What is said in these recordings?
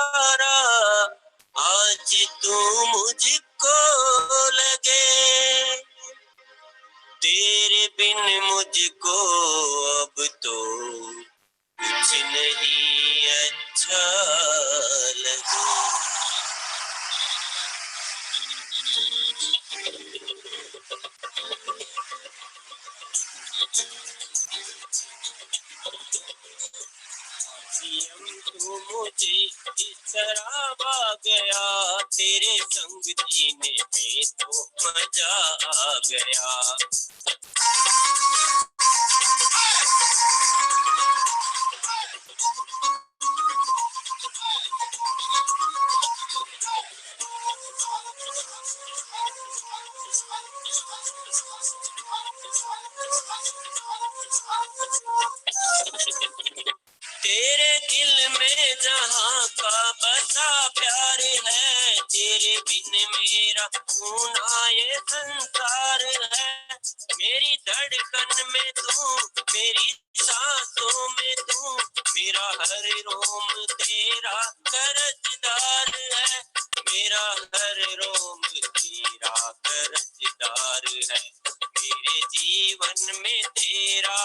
पुकारा, आज तू मुझको लगे, तेरे बिन मुझको अब तो कुछ नहीं अच्छा लगे। तू मुझे इस तरह भा गया, तेरे संग जीने में तो मजा आ गया। तेरे दिल में जहाँ का बसा प्यार है, तेरे बिन मेरा खूना ये संसार है। मेरी धड़कन में तू, मेरी सांसों में तू, मेरा हर रोम तेरा कर्जदार है, मेरा हर रोम तेरा कर्जदार है। मेरे जीवन में तेरा,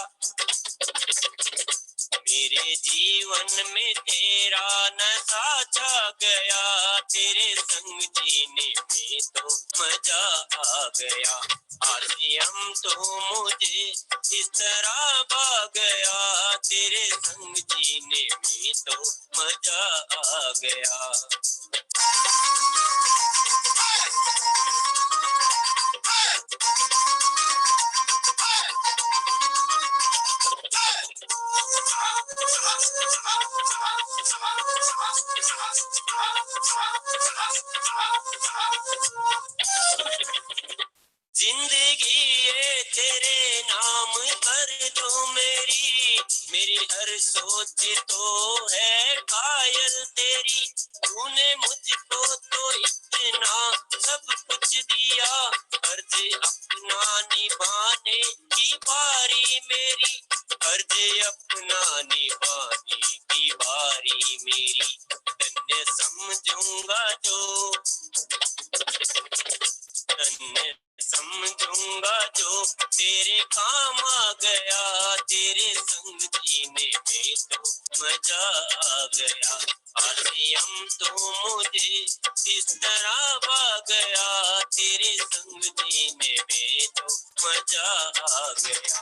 मेरे जीवन में तेरा नशा छा गया, तेरे संग जीने में तो मजा आ गया। आज हम तो मुझे इस तरह भा गया, तेरे संग जीने में तो मजा आ गया। जिंदगी ये तेरे नाम कर दूं मेरी हर सोच तो है कायल तेरी। तूने मुझको तो इतना सब कुछ दिया, फर्ज अपना निभाने की बारी मेरी, फर्ज अपना निभाने की बारी मेरी। धन्य समझूंगा जो, धन्य समझूंगा जो तेरे काम आ गया, तेरे संग जीने में तो मजा आ गया। आज हम तो मुझे इस तरह भा गया, तेरे संग जीने में तो मजा आ गया।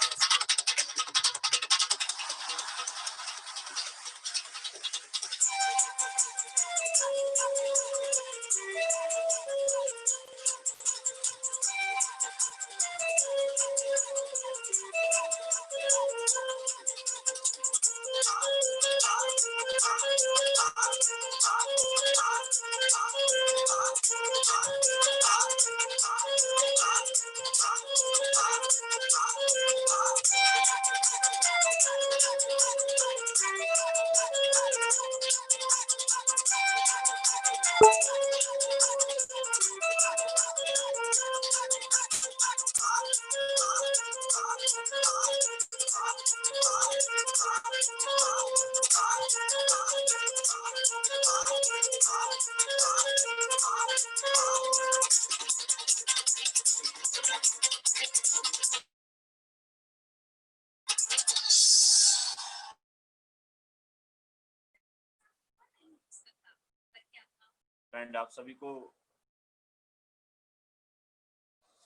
फ्रेंड, आप सभी को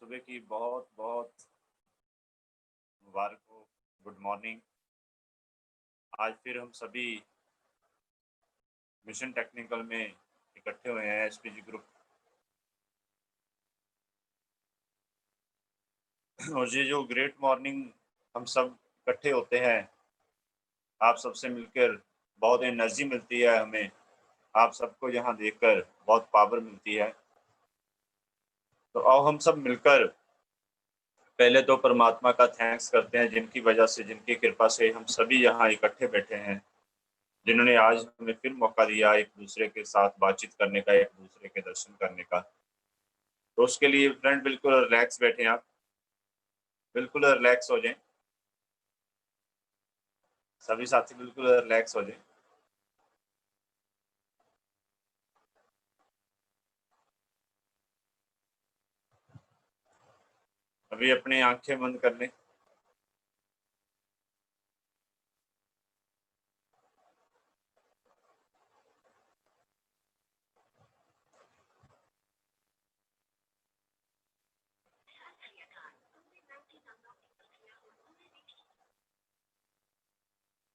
सुबह की बहुत बहुत मुबारक हो, गुड मॉर्निंग। आज फिर हम सभी मिशन टेक्निकल में इकट्ठे हुए हैं, एसपीजी ग्रुप। और ये जो ग्रेट मॉर्निंग हम सब इकट्ठे होते हैं, आप सबसे मिलकर बहुत एनर्जी मिलती है हमें, आप सबको यहाँ देखकर बहुत पावर मिलती है। तो आओ हम सब मिलकर पहले तो परमात्मा का थैंक्स करते हैं, जिनकी वजह से, जिनकी कृपा से हम सभी यहाँ इकट्ठे बैठे हैं, जिन्होंने आज हमें फिर मौका दिया एक दूसरे के साथ बातचीत करने का, एक दूसरे के दर्शन करने का। तो उसके लिए फ्रेंड बिल्कुल रिलैक्स बैठे, आप बिल्कुल रिलैक्स हो जाएं, सभी साथी बिल्कुल रिलैक्स हो जाएं। अभी अपनी आंखें बंद कर लें।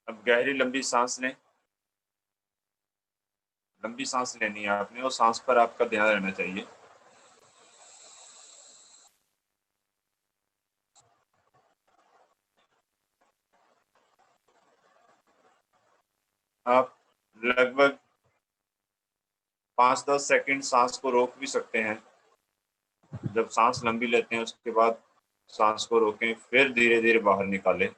अब गहरी लंबी सांस लें। लंबी सांस लेनी है आपने और सांस पर आपका ध्यान रहना चाहिए। आप लगभग 5-10 सेकंड सांस को रोक भी सकते हैं। जब सांस लंबी लेते हैं उसके बाद सांस को रोकें, फिर धीरे धीरे बाहर निकालें।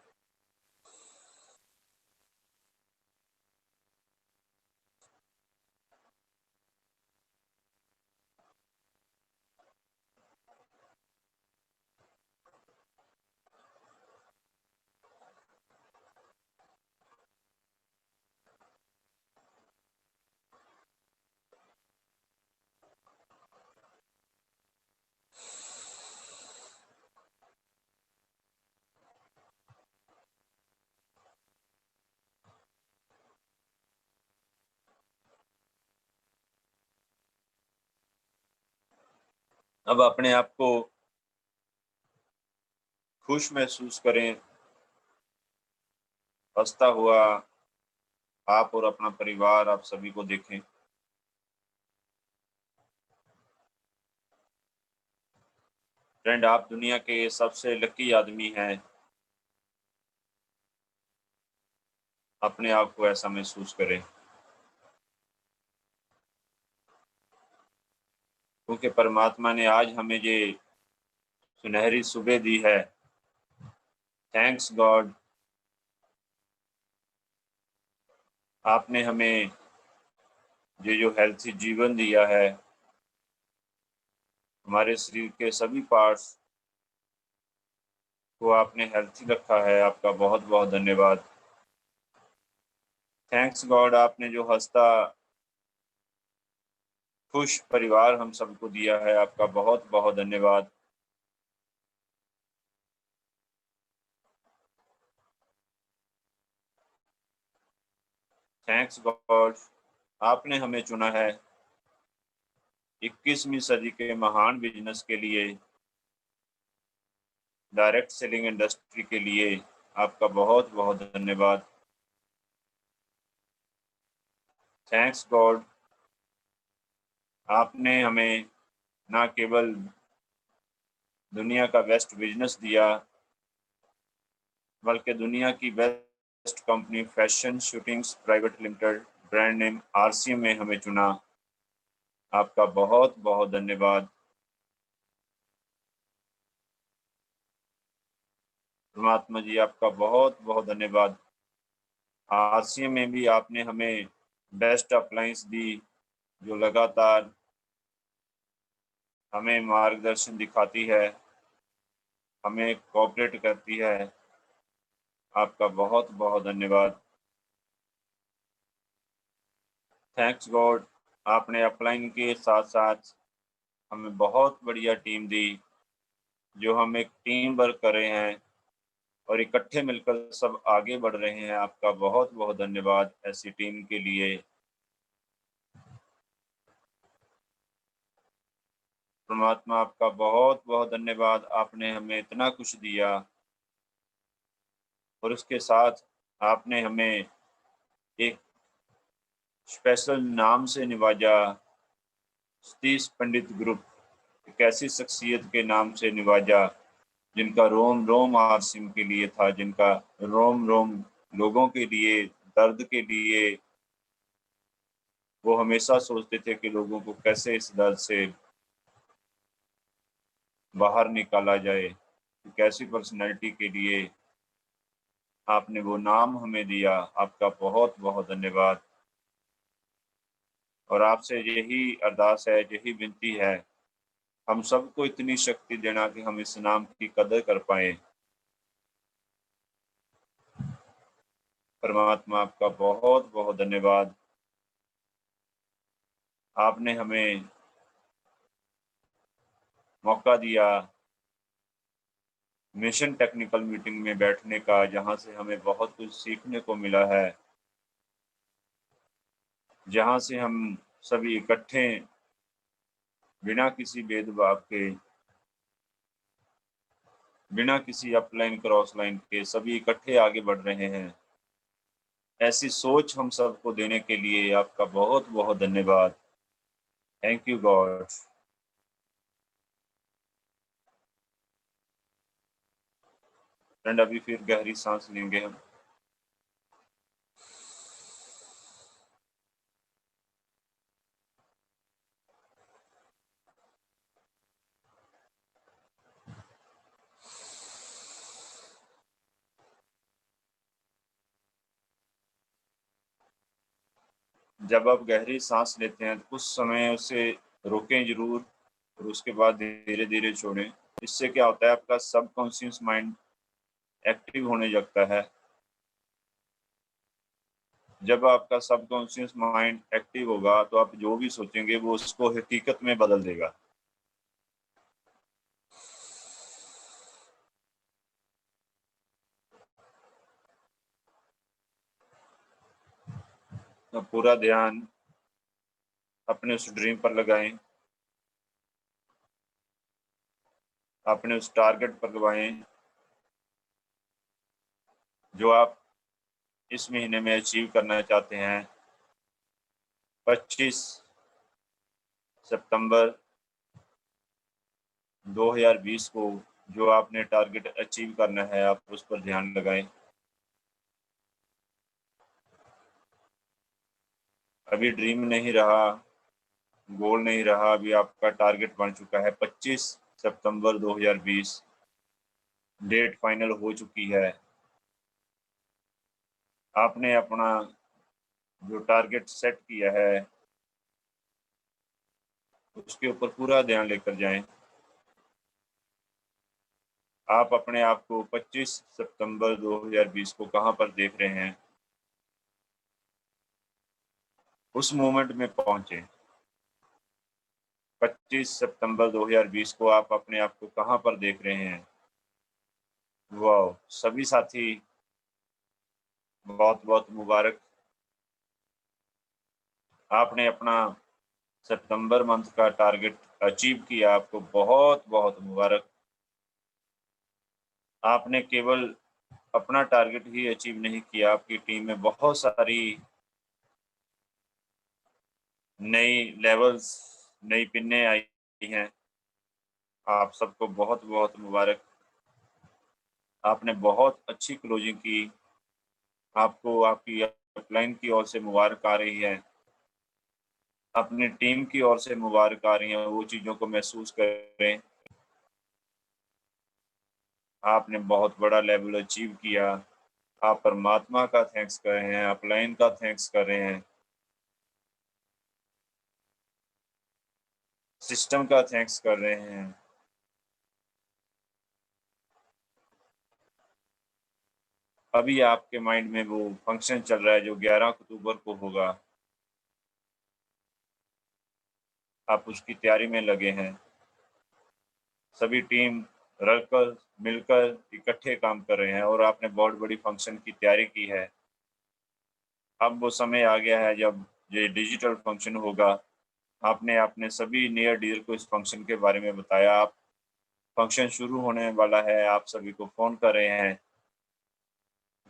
अब अपने आप को खुश महसूस करें, हंसता हुआ। आप और अपना परिवार, आप सभी को देखें। फ्रेंड, आप दुनिया के सबसे लकी आदमी हैं। अपने आप को ऐसा महसूस करें, क्योंकि परमात्मा ने आज हमें ये सुनहरी सुबह दी है। थैंक्स गॉड, आपने हमें ये जो हेल्थी जीवन दिया है, हमारे शरीर के सभी पार्ट्स को आपने हेल्थी रखा है। आपका बहुत बहुत धन्यवाद। थैंक्स गॉड, आपने जो हंसता खुश परिवार हम सबको दिया है। आपका बहुत बहुत धन्यवाद। थैंक्स गॉड, आपने हमें चुना है 21वीं सदी के महान बिजनेस के लिए, डायरेक्ट सेलिंग इंडस्ट्री के लिए। आपका बहुत बहुत धन्यवाद। थैंक्स गॉड, आपने हमें ना केवल दुनिया का बेस्ट बिजनेस दिया, बल्कि दुनिया की best company fashion shootings private limited, brand name RCM में हमें चुना। आपका बहुत बहुत धन्यवाद। परमात्मा जी, आपका बहुत बहुत धन्यवाद। आरसीएम में भी आपने हमें बेस्ट अप्लायंस दी, जो लगातार हमें मार्गदर्शन दिखाती है, हमें कोऑपरेट करती है। आपका बहुत बहुत धन्यवाद। थैंक्स गॉड, आपने अपलाइन के साथ साथ हमें बहुत बढ़िया टीम दी, जो हम एक टीम वर्क कर रहे हैं और इकट्ठे मिलकर सब आगे बढ़ रहे हैं। आपका बहुत बहुत धन्यवाद ऐसी टीम के लिए। परमात्मा, आपका बहुत बहुत धन्यवाद। आपने हमें इतना कुछ दिया और उसके साथ आपने हमें एक स्पेशल नाम से नवाजा। सतीश पंडित ग्रुप, एक ऐसी शख्सियत के नाम से नवाजा जिनका रोम रोम आरसीएम के लिए था, जिनका रोम रोम लोगों के लिए, दर्द के लिए। वो हमेशा सोचते थे कि लोगों को कैसे इस दर्द से बाहर निकाला जाए। एक ऐसी पर्सनैलिटी के लिए आपने वो नाम हमें दिया। आपका बहुत बहुत धन्यवाद। और आपसे यही अरदास है, यही विनती है, हम सबको इतनी शक्ति देना कि हम इस नाम की कदर कर पाए। परमात्मा, आपका बहुत बहुत धन्यवाद। आपने हमें मौका दिया मिशन टेक्निकल मीटिंग में बैठने का, जहां से हमें बहुत कुछ सीखने को मिला है, जहां से हम सभी इकट्ठे बिना किसी भेदभाव के, बिना किसी अपलाइन क्रॉस लाइन के सभी इकट्ठे आगे बढ़ रहे हैं। ऐसी सोच हम सबको देने के लिए आपका बहुत बहुत धन्यवाद। Thank you God. फ्रेंड, अभी फिर गहरी सांस लेंगे हम। जब आप गहरी सांस लेते हैं तो कुछ समय उसे रोकें जरूर, और उसके बाद धीरे धीरे छोड़ें। इससे क्या होता है, आपका सबकॉन्शियस माइंड एक्टिव होने लगता है। जब आपका सबकॉन्शियस माइंड एक्टिव होगा तो आप जो भी सोचेंगे वो उसको हकीकत में बदल देगा। तो पूरा ध्यान अपने उस ड्रीम पर लगाएं, अपने उस टारगेट पर लगाएं जो आप इस महीने में अचीव करना चाहते हैं। 25 सितंबर 2020 को जो आपने टारगेट अचीव करना है, आप उस पर ध्यान लगाएं। अभी ड्रीम नहीं रहा, गोल नहीं रहा, अभी आपका टारगेट बन चुका है। 25 सितंबर 2020 डेट फाइनल हो चुकी है। आपने अपना जो टारगेट सेट किया है उसके ऊपर पूरा ध्यान लेकर जाएं। आप अपने आप को 25 सितंबर 2020 को कहां पर देख रहे हैं, उस मोमेंट में पहुंचे। 25 सितंबर 2020 को आप अपने आप को कहां पर देख रहे हैं। वाह, सभी साथी बहुत बहुत मुबारक। आपने अपना सितंबर मंथ का टारगेट अचीव किया, आपको बहुत बहुत मुबारक। आपने केवल अपना टारगेट ही अचीव नहीं किया, आपकी टीम में बहुत सारी नई लेवल्स, नई पिन्ने आई हैं। आप सबको बहुत बहुत मुबारक। आपने बहुत अच्छी क्लोजिंग की। आपको आपकी अपलाइन की ओर से मुबारक आ रही है, अपनी टीम की ओर से मुबारक आ रही है। वो चीज़ों को महसूस करें। आपने बहुत बड़ा लेवल अचीव किया। आप परमात्मा का थैंक्स कर रहे हैं, अपलाइन का थैंक्स कर रहे हैं, सिस्टम का थैंक्स कर रहे हैं। अभी आपके माइंड में वो फंक्शन चल रहा है जो 11 अक्टूबर को होगा। आप उसकी तैयारी में लगे हैं। सभी टीम रलकर मिलकर इकट्ठे काम कर रहे हैं और आपने बहुत बड़ी फंक्शन की तैयारी की है। अब वो समय आ गया है जब ये डिजिटल फंक्शन होगा। आपने अपने सभी नियर डियर को इस फंक्शन के बारे में बताया। आप फंक्शन शुरू होने वाला है, आप सभी को फ़ोन कर रहे हैं,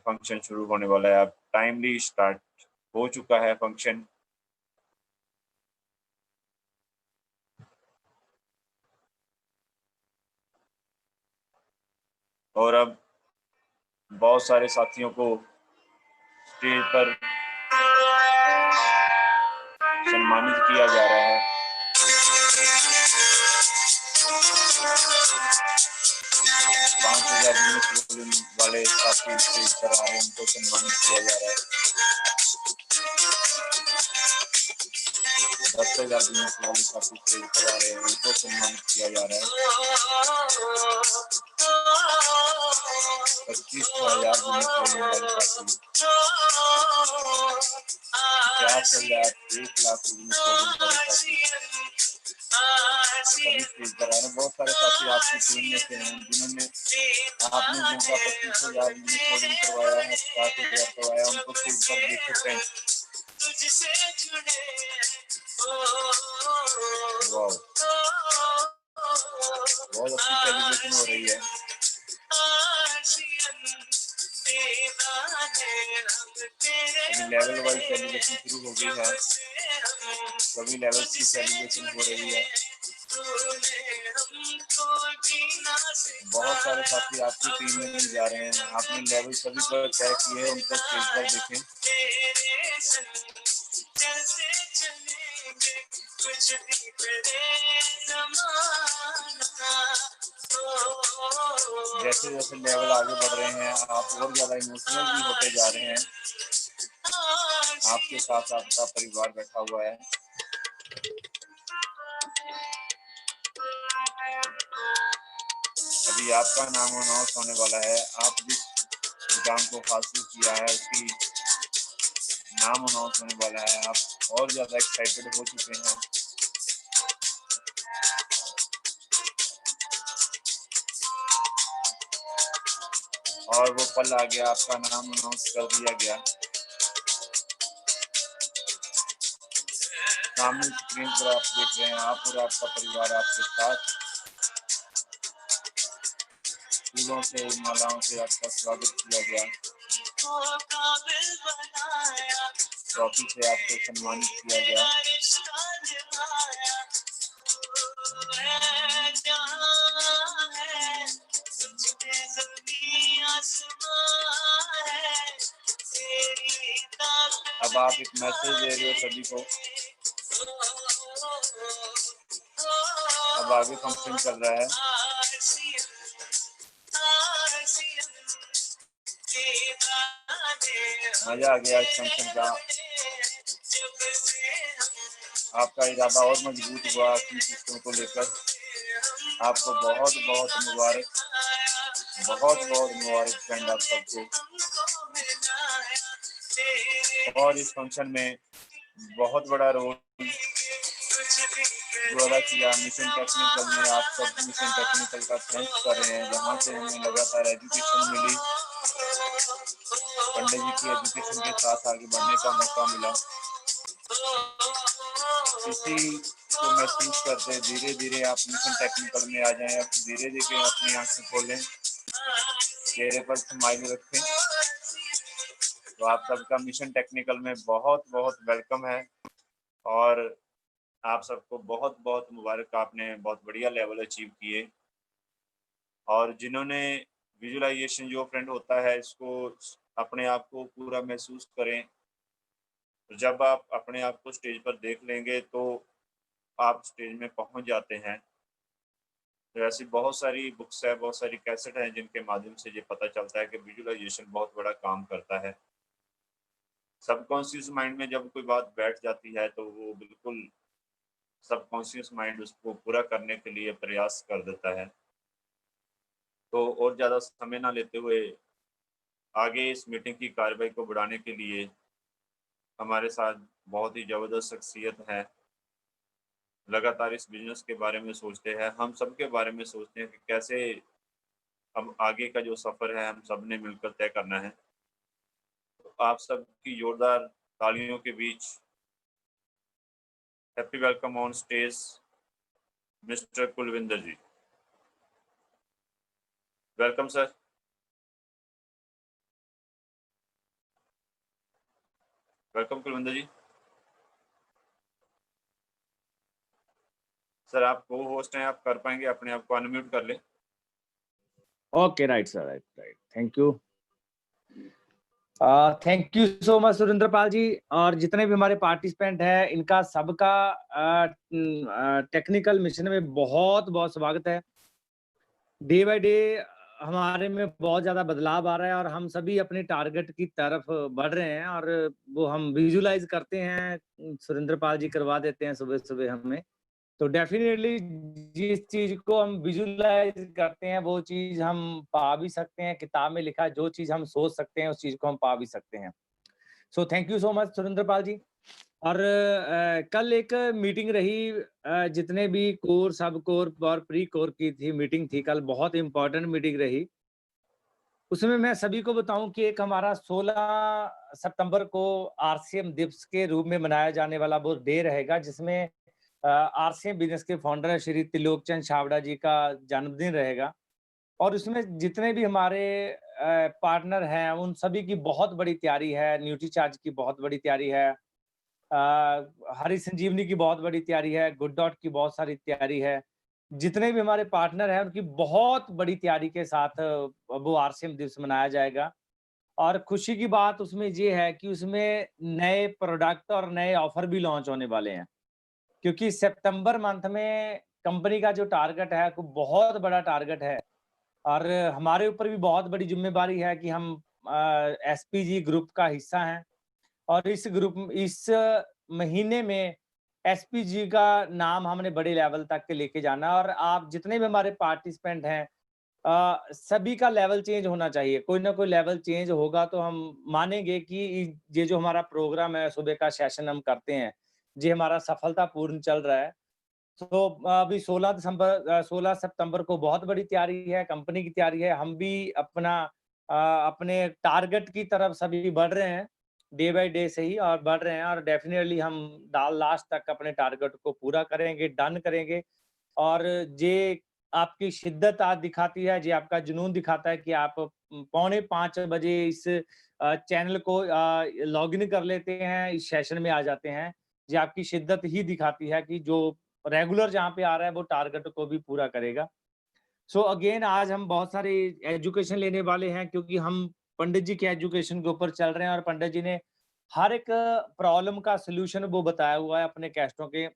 फंक्शन शुरू होने वाला है। अब टाइमली स्टार्ट हो चुका है फंक्शन। और अब बहुत सारे साथियों को स्टेज पर सम्मानित किया जा रहा है। 5,000 यूनिट वाले साथी स्टेज पर आ रहे हैं, उनको सम्मानित किया जा रहा है। 10,000 यूनिट वाले साथी स्टेज पर आ रहे हैं, उनको सम्मानित किया जा रहा है। 25,000 यूनिट वाले साथी, 50,000, 1 लाख यूनिट वाले साथी, सभी स्टेज पर आए हैं। बहुत सारे साथी आपकी टीम में से हैं जिन्होंने आपने जिनका 25,000 यूनिट कोडिंग करवाया है, 50,000 करवाया, उनको स्टेज पर देखे फ्रेंड। वाह, बहुत अच्छी सेलिब्रेशन हो रही है। अभी लेवल वाइज सेलिब्रेशन शुरू हो गई है, सभी लेवल्स की सेलिब्रेशन हो रही है। बहुत सारे साथी आपकी टीम में नहीं जा रहे हैं, आपने लेवल सभी पर तय किए हैं, उनको स्टेज पर देखें। जैसे जैसे लेवल आगे बढ़ रहे हैं आप और ज्यादा इमोशनल भी होते जा रहे हैं। आपके साथ आपका परिवार बैठा हुआ है। अभी आपका नाम अनाउंस होने वाला है। आप जिस मुकाम को हासिल किया है उसकी नाम अनाउंस होने वाला है। आप और ज्यादा एक्साइटेड हो चुके हैं। और वो पल आ गया, आपका नाम अनाउंस कर दिया गया। सामने स्क्रीन पर आप देख रहे हैं, आप और आपका परिवार आपके साथ फूलों से, मालाओं से आपका स्वागत किया गया। ट्रॉफी से आपको सम्मानित किया गया। अब आप एक मैसेज दे रहे हो सभी को। अब आगे फंक्शन चल रहा है। मजा आ गया इस फंक्शन का। आपका इरादा और मजबूत हुआ अपनी चीजों को लेकर। आपको बहुत बहुत मुबारक, बहुत बहुत मुबारक फ्रेंड आप सबको। और इस फंक्शन में बहुत बड़ा रोल अदा किया मिशन टेक्निकल में। आप सब मिशन टेक्निकल का थैंक्स कर रहे हैं, जहाँ से हमें लगातार एजुकेशन मिली, पंडित जी की एजुकेशन के साथ आगे बढ़ने का मौका मिला। इसी को महसूस करते धीरे धीरे आप मिशन टेक्निकल में आ जाएं। धीरे धीरे अपनी आंखें खोलें, चेहरे पर स्माइल रखें। तो आप सबका मिशन टेक्निकल में बहुत बहुत वेलकम है और आप सबको बहुत बहुत मुबारक। आपने बहुत बढ़िया लेवल अचीव किए। और जिन्होंने विजुअलाइजेशन जो फ्रेंड होता है, इसको अपने आप को पूरा महसूस करें। जब आप अपने आप को स्टेज पर देख लेंगे तो आप स्टेज में पहुंच जाते हैं। तो ऐसी बहुत सारी बुक्स है, बहुत सारी कैसेट हैं जिनके माध्यम से ये पता चलता है कि विजुअलाइजेशन बहुत बड़ा काम करता है। सबकॉन्शियस माइंड में जब कोई बात बैठ जाती है तो वो बिल्कुल सबकॉन्शियस माइंड उसको पूरा करने के लिए प्रयास कर देता है। तो और ज़्यादा समय ना लेते हुए आगे इस मीटिंग की कार्रवाई को बढ़ाने के लिए हमारे साथ बहुत ही ज़बरदस्त शख्सियत है। लगातार इस बिजनेस के बारे में सोचते हैं, हम सब के बारे में सोचते हैं कि कैसे अब आगे का जो सफ़र है हम सब ने मिलकर तय करना है। तो आप सबकी जोरदार तालियों के बीच happy welcome on stage mister Kulvinder ji. Welcome sir. Welcome Kulvinder ji. Sir आप को होस्ट हैं, आप कर पाएंगे, अपने आप को अनम्यूट कर ले। Okay, right sir, right, thank you. Thank you so much Surendra Pal ji. और जितने भी हमारे पार्टिसिपेंट हैं, इनका सबका टेक्निकल मिशन में बहुत बहुत स्वागत है। डे बाय डे हमारे में बहुत ज्यादा बदलाव आ रहा है और हम सभी अपने टारगेट की तरफ बढ़ रहे हैं और वो हम विजुलाइज करते हैं, सुरेंद्र पाल जी करवा देते हैं सुबह सुबह हमें। तो डेफिनेटली जिस चीज को हम विजुलाइज करते हैं वो चीज हम पा भी सकते हैं। किताब में लिखा है, जो चीज हम सोच सकते हैं उस चीज को हम पा भी सकते हैं। So thank you so much Surendra Pal ji. और कल एक मीटिंग रही, जितने भी कोर, सब कोर और प्री कोर की थी मीटिंग थी कल, बहुत इम्पोर्टेंट मीटिंग रही। उसमें मैं सभी को बताऊं कि एक हमारा 16 सितंबर को आरसीएम दिवस के रूप में मनाया जाने वाला वो डे रहेगा, जिसमें आरसीएम बिजनेस के फाउंडर श्री त्रिलोक चंद छाबड़ा जी का जन्मदिन रहेगा। और उसमें जितने भी हमारे पार्टनर हैं, उन सभी की बहुत बड़ी तैयारी है। न्यूट्रीचार्ज की बहुत बड़ी तैयारी है, हरी संजीवनी की बहुत बड़ी तैयारी है, गुड डॉट की बहुत सारी तैयारी है। जितने भी हमारे पार्टनर हैं, उनकी बहुत बड़ी तैयारी के साथ वो आरसीएम दिवस मनाया जाएगा। और खुशी की बात उसमें ये है कि उसमें नए प्रोडक्ट और नए ऑफर भी लॉन्च होने वाले हैं। क्योंकि सितंबर मंथ में कंपनी का जो टारगेट है, वो बहुत बड़ा टारगेट है। और हमारे ऊपर भी बहुत बड़ी ज़िम्मेदारी है कि हम एसपीजी ग्रुप का हिस्सा हैं। और इस महीने में एसपीजी का नाम हमने बड़े लेवल तक के लेके जाना है। और आप जितने भी हमारे पार्टिसिपेंट हैं, सभी का लेवल चेंज होना चाहिए। कोई ना कोई लेवल चेंज होगा तो हम मानेंगे कि ये जो हमारा प्रोग्राम है, सुबह का सेशन हम करते हैं, ये हमारा सफलतापूर्ण चल रहा है। तो अभी 16 सितंबर को बहुत बड़ी तैयारी है, कंपनी की तैयारी है। हम भी अपने टारगेट की तरफ सभी बढ़ रहे हैं, डे बाय डे से ही और बढ़ रहे हैं। और डेफिनिटली हम दा लास्ट तक अपने टारगेट को पूरा करेंगे, डन करेंगे। और ये आपकी शिद्दत आज दिखाती है, ये आपका जुनून दिखाता है कि आप पौने 5 बजे इस चैनल को लॉगिन कर लेते हैं, इस सेशन में आ जाते हैं। ये आपकी शिद्दत ही दिखाती है कि जो रेगुलर जहाँ पे आ रहा है, वो टारगेट को भी पूरा करेगा। सो अगेन आज हम बहुत सारी एजुकेशन लेने वाले हैं, क्योंकि हम पंडित जी के एजुकेशन के ऊपर चल रहे हैं। और पंडित जी ने हर एक प्रॉब्लम का सॉल्यूशन वो बताया हुआ है अपने कैस्टों के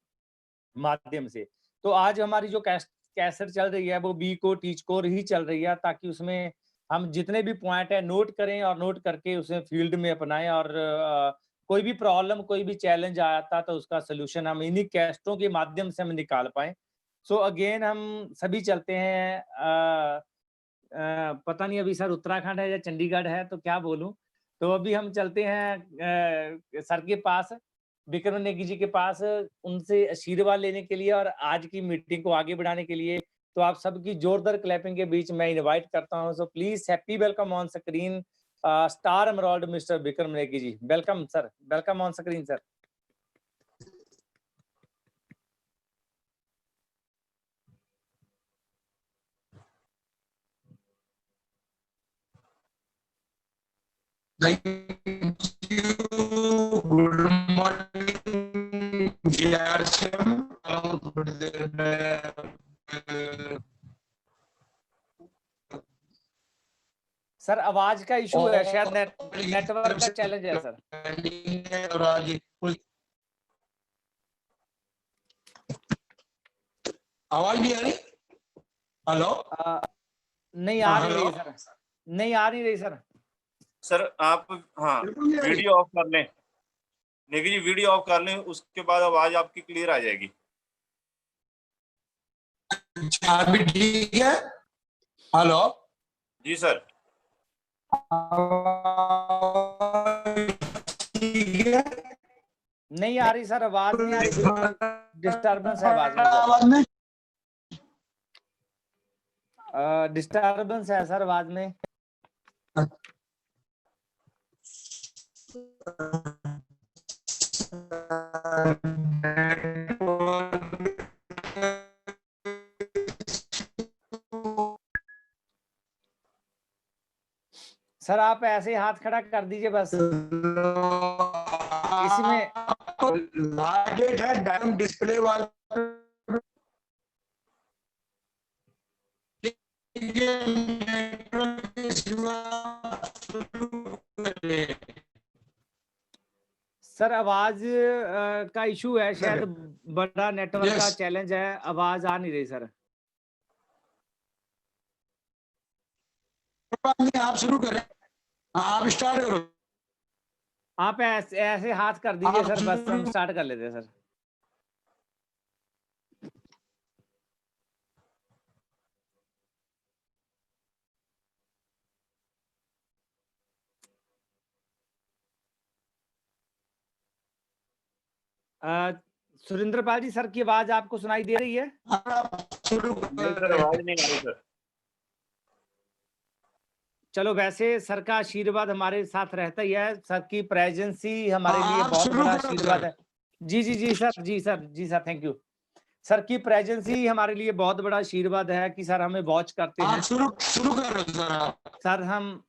माध्यम से। तो आज हमारी जो कैसेट चल रही है, वो बी कोर टीच कोर ही चल रही है, ताकि उसमें हम जितने भी पॉइंट है नोट करें और नोट करके उसे फील्ड में अपनाएं। और कोई भी प्रॉब्लम, कोई भी चैलेंज आता तो उसका सॉल्यूशन हम इन्हीं कैस्टों के माध्यम से हम निकाल पाएं। सो अगेन हम सभी चलते हैं, पता नहीं अभी सर उत्तराखंड है या चंडीगढ़ है, तो क्या बोलूं। तो अभी हम चलते हैं सर के पास, विक्रम नेगी जी के पास, उनसे आशीर्वाद लेने के लिए और आज की मीटिंग को आगे बढ़ाने के लिए। तो आप सबकी जोरदार क्लैपिंग के बीच मैं इनवाइट करता हूं। So please happy welcome on screen star emerald mister Vikram Negi ji. Welcome sir, welcome on screen sir. Thank you. Good morning, GRCM. थोड़ी देर में सर आवाज का इशू है, शायद नेटवर्क का चैलेंज है सर। और आज आवाज नहीं आ रही? हेलो, नहीं आ नहीं रही सर, नहीं आ नहीं रही सर। सर आप हाँ वीडियो ऑफ कर लें, नेगी जी वीडियो ऑफ कर लें, उसके बाद आवाज आपकी क्लियर आ जाएगी। अच्छा अभी ठीक है? हेलो जी सर। ठीक है, नहीं आ रही सर, आवाज नहीं आ रही, डिस्टर्बेंस है आवाज में सर, आवाज में डिस्टर्बेंस है सर आवाज में। सर आप ऐसे हाथ खड़ा कर दीजिए बस। इसमें लाइट है डायम डिस्प्ले वाला, सर आवाज का इशू है, शायद बड़ा नेटवर्क का चैलेंज है, आवाज आ नहीं रही सर। आप शुरू करें, आप स्टार्ट करो। आप ऐसे हाथ कर दीजिए सर, बस हम स्टार्ट कर लेते हैं सर। सुरेंद्र पाल जी, सर की आवाज आपको सुनाई दे रही है? शुरू नहीं सर, आवाज नहीं आ रही सर। चलो, वैसे सर का आशीर्वाद हमारे साथ रहता ही है। सर की प्रेजेंस ही हमारे लिए आप बहुत शुरू बड़ा करो आशीर्वाद सर। है। जी सर, जी सर, थैंक यू। सर की प्रेजेंस ही हमारे लिए बहुत बड़ा आशीर्वाद है कि सर हमें वॉच करते आप हैं। शुरू करो सर आप। सर हम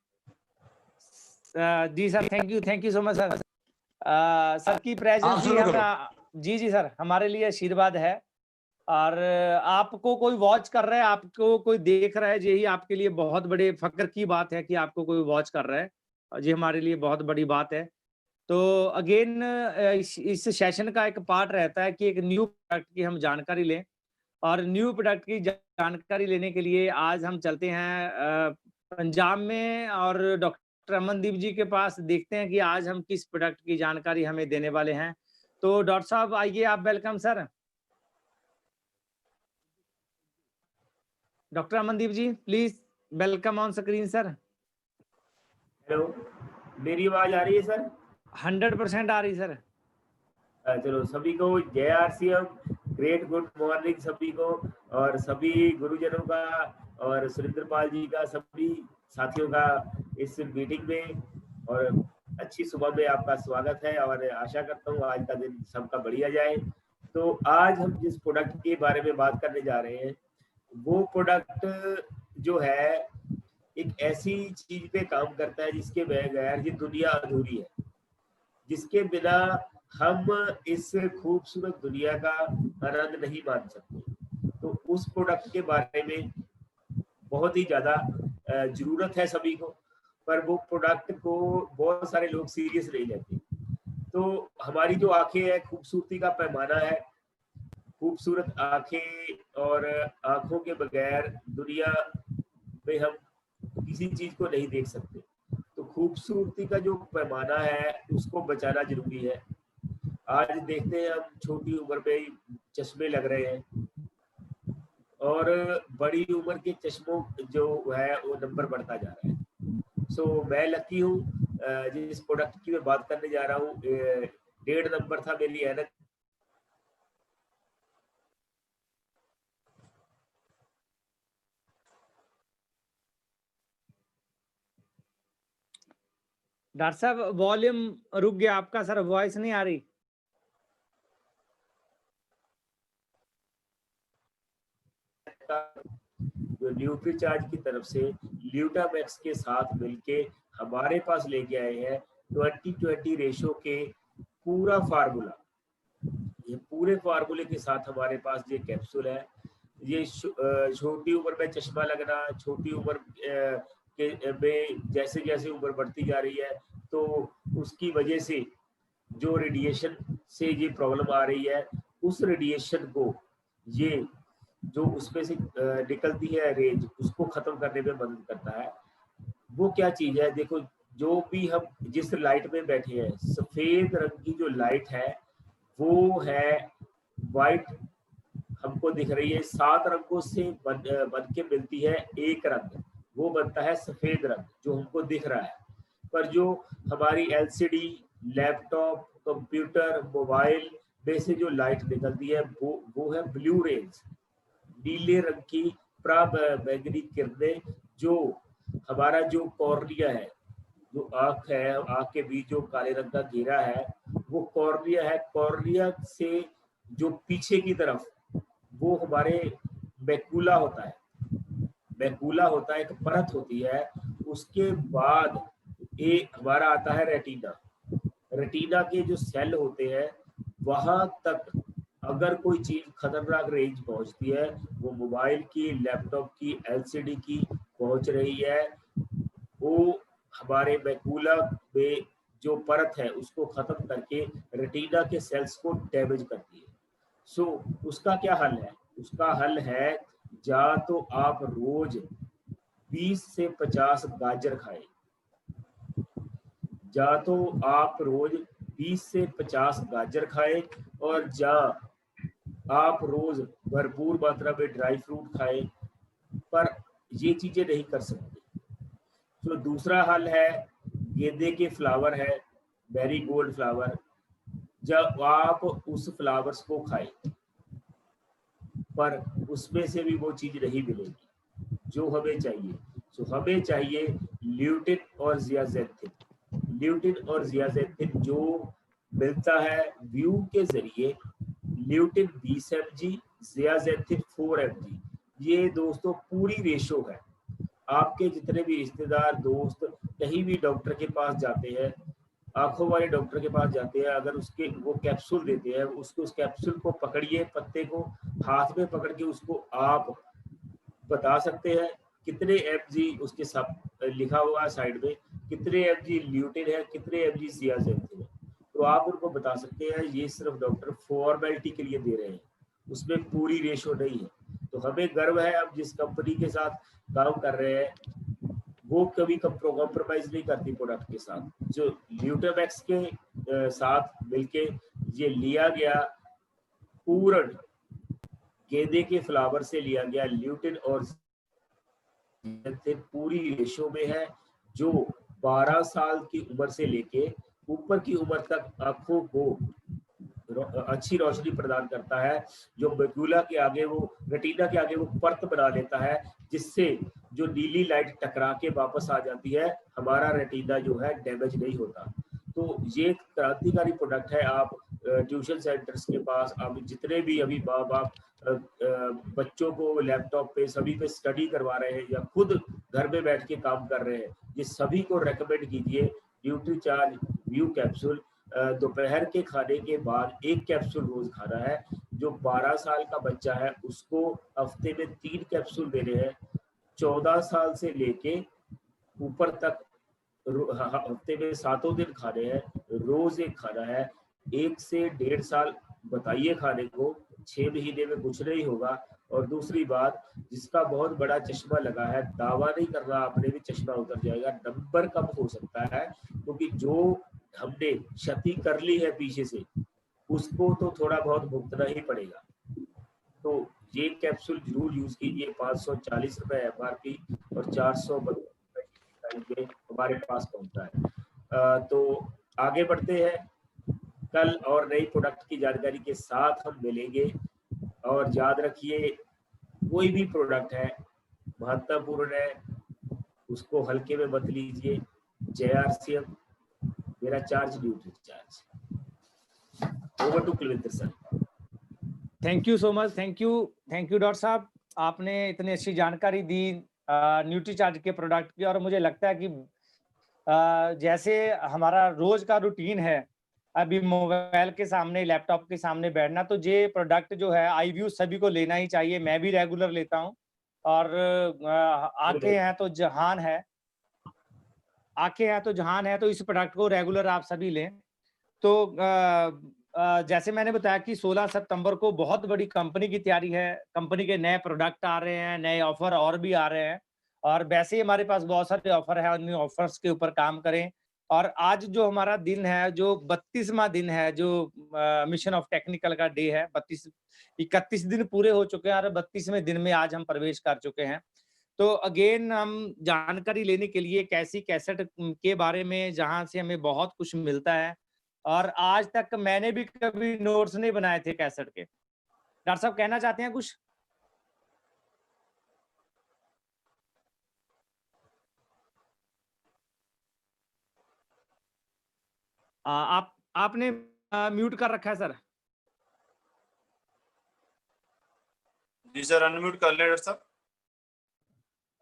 जी sir, thank you so much sir. Sir की प्रेजेंस आप ही शुरू हम करो। जी सर, हमारे लिए आशीर्वाद है। और आपको कोई वॉच कर रहा है, आपको कोई देख रहा है, यही आपके लिए बहुत बड़े फक्र की बात है कि आपको कोई वॉच कर रहा है। और ये हमारे लिए बहुत बड़ी बात है। तो अगेन इस सेशन का एक पार्ट रहता है कि एक न्यू प्रोडक्ट की हम जानकारी लें। और न्यू प्रोडक्ट की जानकारी लेने के लिए आज हम चलते हैं पंजाब में और डॉक्टर अमनदीप जी के पास। देखते हैं कि आज हम किस प्रोडक्ट की जानकारी हमें देने वाले हैं। तो डॉक्टर साहब आइए, आप welcome sir. Doctor Amandeep ji, please welcome on screen sir. Hello, मेरी आवाज आ रही है सर? 100% आ रही सर। चलो, सभी को जय आरसीएम, ग्रेट गुड मॉर्निंग सभी को, और सभी गुरुजनों का और सुरेंद्र पाल जी का, सभी साथियों का इस मीटिंग में और अच्छी सुबह में आपका स्वागत है। और आशा करता हूँ आज का दिन सबका बढ़िया जाए। तो आज हम जिस प्रोडक्ट के बारे में बात करने जा रहे हैं, वो प्रोडक्ट जो है एक ऐसी चीज पे काम करता है जिसके बगैर ये दुनिया अधूरी है, जिसके बिना हम इस खूबसूरत दुनिया का आनंद नहीं मान सकते। तो उस प्रोडक्ट के बारे में बहुत ही ज्यादा जरूरत है सभी को, पर वो प्रोडक्ट को बहुत सारे लोग सीरियस नहीं लेते। तो हमारी जो आंखें हैं, खूबसूरती का पैमाना है। खूबसूरत आंखें और आंखों के बगैर दुनिया में हम किसी चीज को नहीं देख सकते। तो खूबसूरती का जो पैमाना है उसको बचाना जरूरी है। आज देखते हैं हम छोटी उम्र में ही चश्मे लग रहे हैं, और बड़ी उम्र के चश्मों जो है वो नंबर बढ़ता जा रहा है। सो मैं लकी हूँ, जिस प्रोडक्ट की मैं बात करने जा रहा हूँ, 1.5 नंबर था मेरी ऐनक। डॉक्टर साहब वॉल्यूम रुक गया आपका सर, वॉइस नहीं आ रही। जो न्यूट्रीचार्ज की तरफ से ल्यूटामैक्स के साथ मिलके हमारे पास लेके आए हैं 20-20 रेशो के पूरा फार्मूला। ये पूरे फार्मूले के साथ हमारे पास ये कैप्सूल है। ये छोटी उम्र में चश्मा लगना, छोटी उम्र में जैसे जैसे उम्र बढ़ती जा रही है तो उसकी वजह से जो रेडिएशन से ये प्रॉब्लम आ रही है, उस रेडिएशन को ये जो उसमें से निकलती है रेंज, उसको खत्म करने में मदद करता है। वो क्या चीज है? देखो, जो भी हम जिस लाइट में बैठे हैं, सफेद रंग की जो लाइट है वो है वाइट, हमको दिख रही है। 7 रंगों से बन के मिलती है एक रंग, वो बनता है सफेद रंग जो हमको दिख रहा है। पर जो हमारी एलसीडी, लैपटॉप, कंप्यूटर, मोबाइल में से जो लाइट निकलती है वो है ब्लू रेंज, नीले रंग की पराबैंगनी किरणें। जो हमारा जो कॉर्निया है, जो आंख है, आंख के बीच जो काले रंग का घेरा है वो कॉर्निया है। कॉर्निया से जो पीछे की तरफ वो हमारे मैकुला होता है। मैकुला होता है, एक परत होती है। उसके बाद एक हमारा आता है रेटिना। रेटिना के जो सेल होते हैं वहां तक अगर कोई चीज खतरनाक रेंज पहुंचती है, वो मोबाइल की, लैपटॉप की, एलसीडी की पहुंच रही है, वो हमारे मैकुला में जो परत है उसको खत्म करके रेटिना के सेल्स को डैमेज करती है। सो उसका क्या हल है? उसका हल है, या तो आप रोज 20 से 50 गाजर खाएं, या तो आप रोज 20 से 50 गाजर खाएं, और या आप रोज भरपूर मात्रा में ड्राई फ्रूट खाएं। पर ये चीजें नहीं कर सकते। तो दूसरा हल है, गेंदे के फ्लावर है, मैरीगोल्ड फ्लावर, जब आप उस फ्लावर्स को खाएं, पर उसमें से भी वो चीज नहीं मिलेगी जो हमें चाहिए। तो हमें चाहिए ल्यूटिन और जियाजेंथिन। ल्यूटिन और जियाजेंथिन जो मिलता है व्यू के जरिए, ल्यूटिन 20 mg, जियाजेंथिन 4 mg। ये दोस्तों पूरी रेशो है। आपके जितने भी रिश्तेदार दोस्त कहीं भी डॉक्टर के पास जाते हैं, आंखों वाले डॉक्टर के पास जाते हैं, अगर उसके वो कैप्सूल देते हैं, उसको उस कैप्सूल को पकड़िए, पत्ते को हाथ में पकड़ के उसको आप बता सकते हैं कितने mg उसके साथ लिखा हुआ है साइड में, कितने mg ल्यूटिन है, कितने mg जियाजेंथिन है। तो आप उनको बता सकते हैं। ये सिर्फ डॉक्टर फॉर्मेलिटी के लिए दे रहे हैं, उसमें पूरी रेशो नहीं है। तो हमें गर्व है अब जिस कंपनी के साथ काम कर रहे हैं वो कभी कॉम्प्रोमाइज नहीं करती प्रोडक्ट के साथ। जो ल्यूटामैक्स के साथ मिलके ये लिया गया पूर्ण गेंदे के फ्लावर से लिया गया ल्यूटिन और पूरी रेशो में है, जो 12 साल की उम्र से लेके ऊपर की उम्र तक आंखों को अच्छी रोशनी प्रदान करता है। जो मेकुला के आगे वो रेटिना के आगे वो परत बना लेता है, जिससे जो नीली लाइट टकरा के वापस आ जाती है, हमारा रेटिना जो है डैमेज नहीं होता। तो ये एक क्रांतिकारी प्रोडक्ट है। आप ट्यूशन सेंटर्स के पास अब जितने भी अभी माँ बाप बच्चों को लैपटॉप पे सभी पे स्टडी करवा रहे हैं या खुद घर में बैठ के काम कर रहे हैं, ये सभी को रेकमेंड कीजिए न्यूट्रीचार्ज व्यू कैप्सूल। दोपहर के खाने के बाद 1 कैप्सूल रोज खाना है। जो 12 साल का बच्चा है उसको हफ्ते में 3 कैप्सूल देने हैं। 14 साल से लेके ऊपर तक हफ्ते में 7 दिन खाने हैं, रोज एक खाना है। 1 से 1.5 साल बताइए खाने को, 6 महीने में कुछ नहीं होगा। और दूसरी बात, जिसका बहुत बड़ा चश्मा लगा है, दावा नहीं कर रहा आपने भी चश्मा उतर जाएगा, नंबर कम हो सकता है, क्योंकि जो हमने क्षति कर ली है पीछे से उसको तो थोड़ा बहुत भुगतना ही पड़ेगा। तो ये कैप्सूल जरूर यूज कीजिए। 540 रुपए एमआरपी और 400 रुपए हमारे पास पहुंचा है। तो आगे बढ़ते हैं, कल और नई प्रोडक्ट की जानकारी के साथ हम मिलेंगे। और याद रखिए, कोई भी प्रोडक्ट है महत्वपूर्ण है, उसको हल्के में मत लीजिए। JRCM मेरा charge duty charge. Over to Kulwinder sir. Thank you so much, thank you doctor साहब, आपने इतनी अच्छी जानकारी दी न्यूट्रीचार्ज के प्रोडक्ट की। और मुझे लगता है कि जैसे हमारा रोज का रूटीन है अभी मोबाइल के सामने लैपटॉप के सामने बैठना, तो ये प्रोडक्ट जो है iView सभी को लेना ही चाहिए। मैं भी रेगुलर लेता हूँ। और आंखें हैं तो जहान है, आंखें हैं तो जहान है, तो इस प्रोडक्ट को रेगुलर आप सभी लें। तो जैसे मैंने बताया कि 16 सितंबर को बहुत बड़ी कंपनी की तैयारी है, कंपनी के नए प्रोडक्ट आ रहे हैं, नए ऑफर और भी आ रहे हैं। और वैसे ही हमारे पास बहुत सारे ऑफर है, उन ऑफर्स के ऊपर काम करें। और आज जो हमारा दिन है, जो 32वां दिन है, जो मिशन ऑफ टेक्निकल का डे है, 31 दिन पूरे हो चुके हैं और 32वें दिन में आज हम प्रवेश कर चुके हैं। तो अगेन हम जानकारी लेने के लिए कैसी कैसेट के बारे में, जहां से हमें बहुत कुछ मिलता है, और आज तक मैंने भी कभी नोट्स नहीं बनाए थे कैसेट के। डॉक्टर साहब कहना चाहते हैं कुछ? आपने म्यूट कर रखा है सर। जी सर, अनम्यूट कर लें डॉक्टर साहब।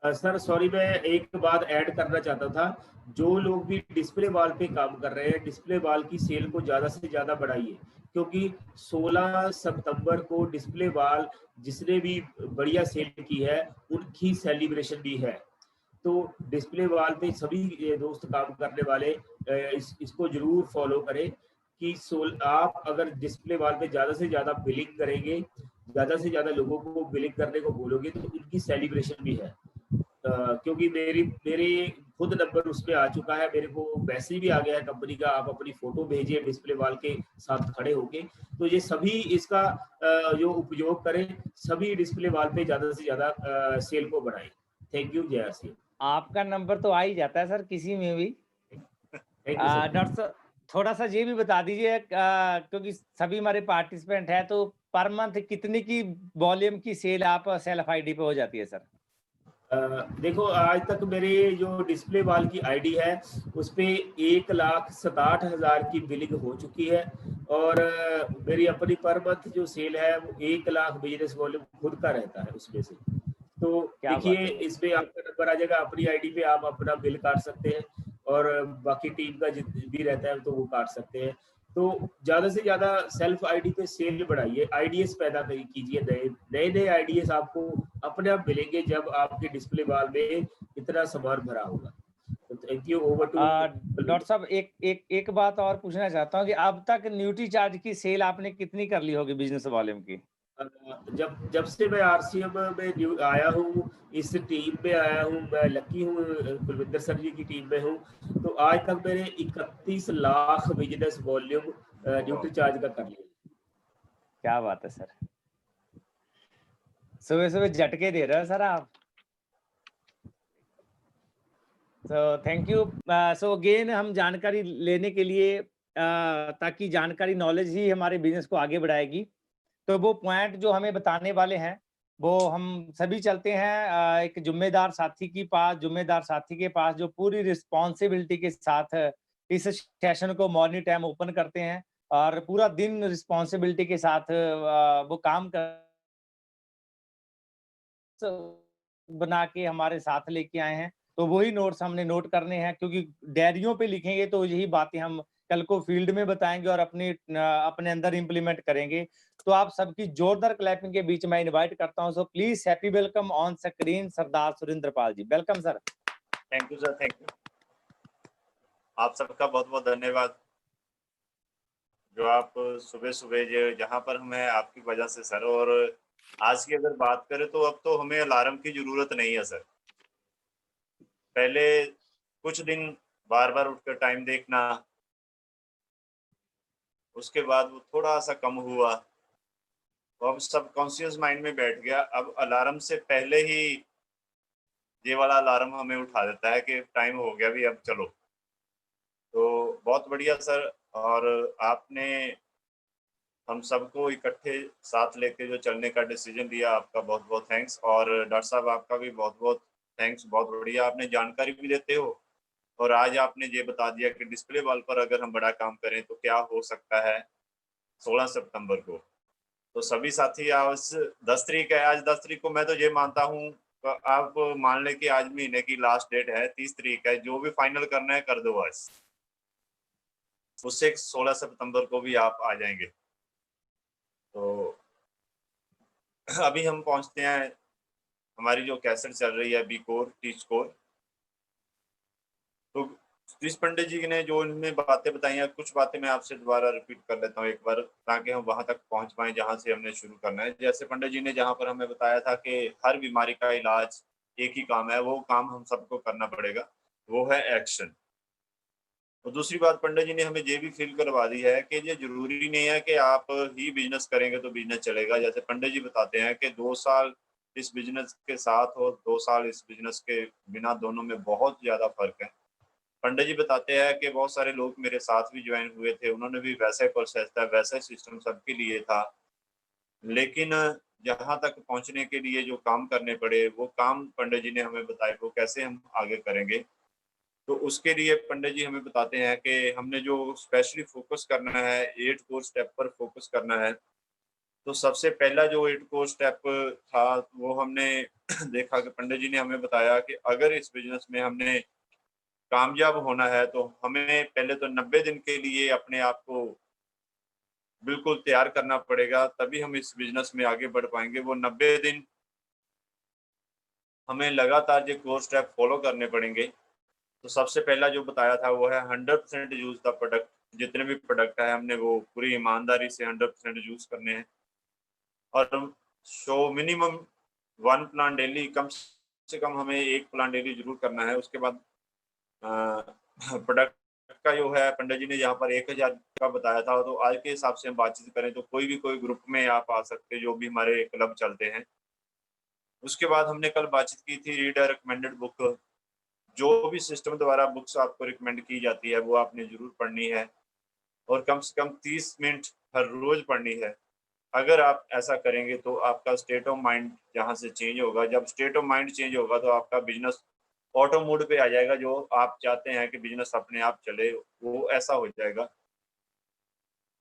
सर सॉरी, मैं एक बात ऐड करना चाहता था। जो लोग भी डिस्प्ले वॉल पे काम कर रहे हैं, डिस्प्ले वॉल की सेल को ज्यादा से ज्यादा बढ़ाइए, क्योंकि 16 सितंबर को डिस्प्ले वॉल जिसने भी बढ़िया सेल की है उनकी सेलिब्रेशन भी है। तो डिस्प्ले वॉल पे सभी दोस्त काम करने वाले इसको जरूर फॉलो करें कि आप अगर डिस्प्ले वॉल पे ज्यादा से ज्यादा बिलिंग करेंगे, ज्यादा से ज्यादा लोगों को बिलिंग करने को बोलोगे, तो उनकी सेलिब्रेशन भी है। क्योंकि मेरे खुद नंबर उसमें आ चुका है, मेरे को मैसेज भी आ गया है कंपनी का, आप अपनी फोटो भेजिए डिस्प्ले वॉल के साथ खड़े होके। तो ये सभी इसका जो उपयोग करें, सभी डिस्प्ले वॉल पे ज्यादा से ज्यादा सेल को बढ़ाएं। Thank you. JRCM। आपका नंबर तो आ ही जाता है सर किसी में भी। डॉक्टर साहब थोड़ा सा ये भी बता दीजिए क्योंकि सभी हमारे पार्टिसिपेंट हैं, तो पर मंथ कितने की वॉल्यूम की सेल आप सेल्फ आईडी पे हो जाती है सर? देखो आज तक मेरे जो डिस्प्ले वॉल की आईडी है उस पे 1,67,000 की बिलिंग हो चुकी है और मेरी अपनी पर मंथ जो सेल है वो 1,00,000 बिजनेस वॉल्यूम खुद का रहता है उसमें से। तो क्या देखिए बात है सर। इसमें आपका नंबर आ जाएगा, अपनी आईडी पे आप अपना बिल काट सकते हैं और बाकी टीम का जितना भी रहता है तो वो काट सकते हैं। तो ज्यादा से ज्यादा सेल्फ आईडी पे सेल बढ़ाइए, आईडीएस पैदा कीजिए, नए नए आईडीएस आपको अपने आप मिलेंगे जब आपके डिस्प्ले वॉल में इतना सामान भरा होगा। तो thank you, over to doctor साहब, एक एक एक बात और पूछना चाहता हूँ कि अब तक न्यूट्री चार्ज की सेल आपने कितनी कर ली होगी बिजनेस वॉल्यूम की? जब जब से मैं आरसीएम में आया हूँ, इस टीम में आया हूँ, मैं लकी हूँ, कुलविंदर सर जी की टीम में हूँ, तो आज तक मैंने 31 lakh business volume nutri charge का कर लिया। क्या बात है सर, सुबह सुबह झटके दे रहे हो सर आप। तो थैंक यू। सो अगेन हम जानकारी लेने के लिए ताकि जानकारी नॉलेज ही हमारे बिजनेस को आगे बढ़ाएगी, तो वो पॉइंट जो हमें बताने वाले हैं वो हम सभी चलते हैं एक जिम्मेदार साथी के पास जो पूरी रिस्पॉन्सिबिलिटी के साथ इस सेशन को मॉर्निंग टाइम ओपन करते हैं और पूरा दिन रिस्पॉन्सिबिलिटी के साथ वो काम कर बना के हमारे साथ लेके आए हैं। तो वही नोट्स हमने नोट करने हैं, क्योंकि डायरियों पे लिखेंगे तो यही बातें हम कल को फील्ड में बताएंगे और अपने अंदर इम्प्लीमेंट करेंगे। तो आप सबकी जोरदार क्लैपिंग के बीच में इनवाइट करता हूं, so please happy welcome on screen Sardar Surendra Pal ji. Welcome sir. Thank you sir, thank you. आप सबका बहुत बहुत धन्यवाद जो आप सुबह सुबह जहाँ पर हमें आपकी वजह से सर। और आज की अगर बात करें तो अब तो हमें अलार्म की जरूरत नहीं है सर। पहले कुछ दिन बार बार उठकर टाइम देखना, उसके बाद वो थोड़ा सा कम हुआ, तो अब सबकॉन्शियस माइंड में बैठ गया। अब अलार्म से पहले ही ये वाला अलार्म हमें उठा देता है कि टाइम हो गया भी, अब चलो। तो बहुत बढ़िया सर। और आपने हम सबको इकट्ठे साथ लेके जो चलने का डिसीजन दिया, आपका बहुत बहुत थैंक्स। और डॉक्टर साहब आपका भी बहुत बहुत थैंक्स। बहुत बढ़िया, आपने जानकारी भी देते हो और आज आपने ये बता दिया कि डिस्प्ले वॉल पर अगर हम बड़ा काम करें तो क्या हो सकता है 16 सितंबर को। तो सभी साथी आज 10 तारीख है, आज 10 तारीख को मैं तो ये मानता हूँ, आप मान लें कि आज महीने की लास्ट डेट है, 30 तारीख है। जो भी फाइनल करना है कर दो आज, उससे 16 सितंबर को भी आप आ जाएंगे। तो अभी हम पहुंचते हैं, हमारी जो कैसेट चल रही है बी कोर टीच कोर। तो सतीश पंडित जी ने जो इनमें बातें बताई हैं, कुछ बातें मैं आपसे दोबारा रिपीट कर लेता हूँ एक बार, ताकि हम वहां तक पहुंच पाए जहां से हमने शुरू करना है। जैसे पंडित जी ने जहां पर हमें बताया था कि हर बीमारी का इलाज एक ही काम है, वो काम हम सबको करना पड़ेगा, वो है एक्शन। और दूसरी बात पंडित जी ने हमें ये भी फील करवा दी है कि ये जरूरी नहीं है कि आप ही बिजनेस करेंगे तो बिजनेस चलेगा। जैसे पंडित जी बताते हैं कि 2 साल इस बिजनेस के साथ और 2 साल इस बिजनेस के बिना, दोनों में बहुत ज्यादा फर्क है। पंडित जी बताते हैं कि बहुत सारे लोग मेरे साथ भी ज्वाइन हुए थे, उन्होंने भी वैसा ही प्रोसेस था, वैसा ही सिस्टम सबके लिए था, लेकिन जहां तक पहुंचने के लिए जो काम करने पड़े, वो काम पंडित जी ने हमें बताए वो कैसे हम आगे करेंगे। तो उसके लिए पंडित जी हमें बताते हैं कि हमने जो स्पेशली फोकस करना है, 8 कोर स्टेप पर फोकस करना है। तो सबसे पहला जो 8 कोर स्टेप था वो हमने देखा कि पंडित जी ने हमें बताया कि अगर इस बिजनेस में हमने कामयाब होना है तो हमें पहले तो 90 दिन के लिए अपने आप को बिल्कुल तैयार करना पड़ेगा, तभी हम इस बिजनेस में आगे बढ़ पाएंगे। वो 90 दिन हमें लगातार ये कोर स्टेप फॉलो करने पड़ेंगे। तो सबसे पहला जो बताया था वो है 100% यूज द प्रोडक्ट। जितने भी प्रोडक्ट है हमने वो पूरी ईमानदारी से 100% यूज करने हैं। और शो मिनिमम 1 प्लान डेली, कम से कम हमें 1 प्लान डेली जरूर करना है। उसके बाद प्रोडक्ट का जो है पंडित जी ने यहाँ पर 1000 का बताया था, तो आज के हिसाब से हम बातचीत करें तो कोई ग्रुप में आप आ सकते, जो भी हमारे क्लब चलते हैं। उसके बाद हमने कल बातचीत की थी रीड अ रिकमेंडेड बुक। जो भी सिस्टम द्वारा बुक्स आपको रिकमेंड की जाती है वो आपने जरूर पढ़नी है। और कम से कम 30 मिनट हर रोज पढ़नी है। अगर आप ऐसा करेंगे तो आपका स्टेट ऑफ माइंड जहाँ से चेंज होगा, जब स्टेट ऑफ माइंड चेंज होगा तो आपका बिजनेस ऑटो मोड पे आ जाएगा। जो आप चाहते हैं कि बिजनेस अपने आप चले, वो ऐसा हो जाएगा।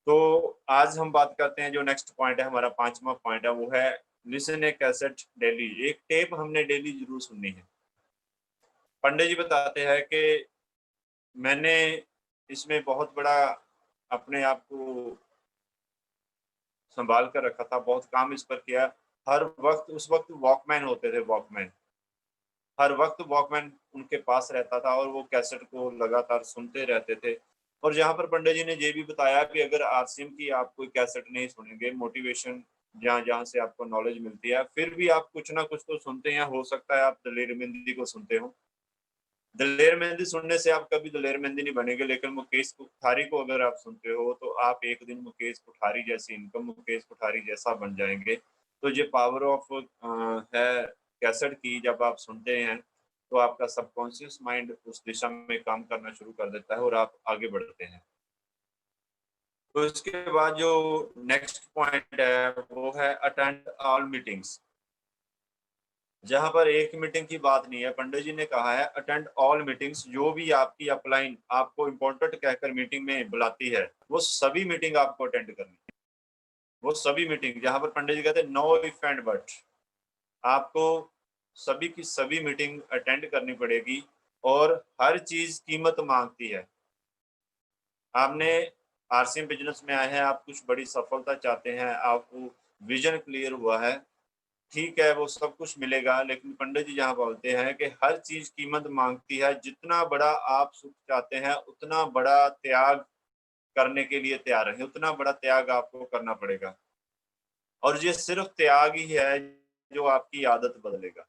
तो आज हम बात करते हैं, जो नेक्स्ट पॉइंट है हमारा 5वां पॉइंट है, वो है लिसन ए कैसेट डेली। एक टेप हमने डेली जरूर सुननी है। पंडित जी बताते हैं कि मैंने इसमें बहुत बड़ा अपने आप को संभाल कर रखा था, बहुत काम इस पर किया। हर वक्त, उस वक्त वॉकमैन होते थे, वॉकमैन, हर वक्त वॉकमैन उनके पास रहता था और वो कैसेट को लगातार सुनते रहते थे। और जहाँ पर पंडित जी ने ये भी बताया कि अगर आरसीएम की आप कोई कैसेट नहीं सुनेंगे, मोटिवेशन जहाँ जहाँ से आपको नॉलेज मिलती है, फिर भी आप कुछ ना कुछ तो सुनते हैं। हो सकता है आप दलेर मेहंदी को सुनते हो। दलेर मेहंदी सुनने से आप कभी दलेर मेहंदी नहीं बनेंगे, लेकिन मुकेश कुठारी को अगर आप सुनते हो तो आप एक दिन मुकेश कुठारी जैसी इनकम, मुकेश कुठारी जैसा बन जाएंगे। तो ये पावर ऑफ है कैसेट की। जब आप सुनते हैं तो आपका सबकॉन्शियस माइंड उस दिशा में काम करना शुरू कर देता है और आप आगे बढ़ते हैं। तो इसके बाद जो नेक्स्ट पॉइंट है वो है अटेंड ऑल मीटिंग्स। जहां पर एक मीटिंग की बात नहीं है, पंडित जी ने कहा है अटेंड ऑल मीटिंग्स। जो भी आपकी अपलाइन आपको इम्पोर्टेंट कहकर मीटिंग में बुलाती है, वो सभी मीटिंग आपको अटेंड करनी है। वो सभी मीटिंग, जहां पर पंडित जी कहते हैं नो इफ एंड बट, आपको सभी की सभी मीटिंग अटेंड करनी पड़ेगी। और हर चीज कीमत मांगती है। आपने आरसीएम बिजनेस में आए हैं, आप कुछ बड़ी सफलता चाहते हैं, आपको विजन क्लियर हुआ है, ठीक है, वो सब कुछ मिलेगा। लेकिन पंडित जी जहाँ बोलते हैं कि हर चीज कीमत मांगती है। जितना बड़ा आप सुख चाहते हैं, उतना बड़ा त्याग करने के लिए तैयार है, उतना बड़ा त्याग आपको करना पड़ेगा। और ये सिर्फ त्याग ही है जो आपकी आदत बदलेगा।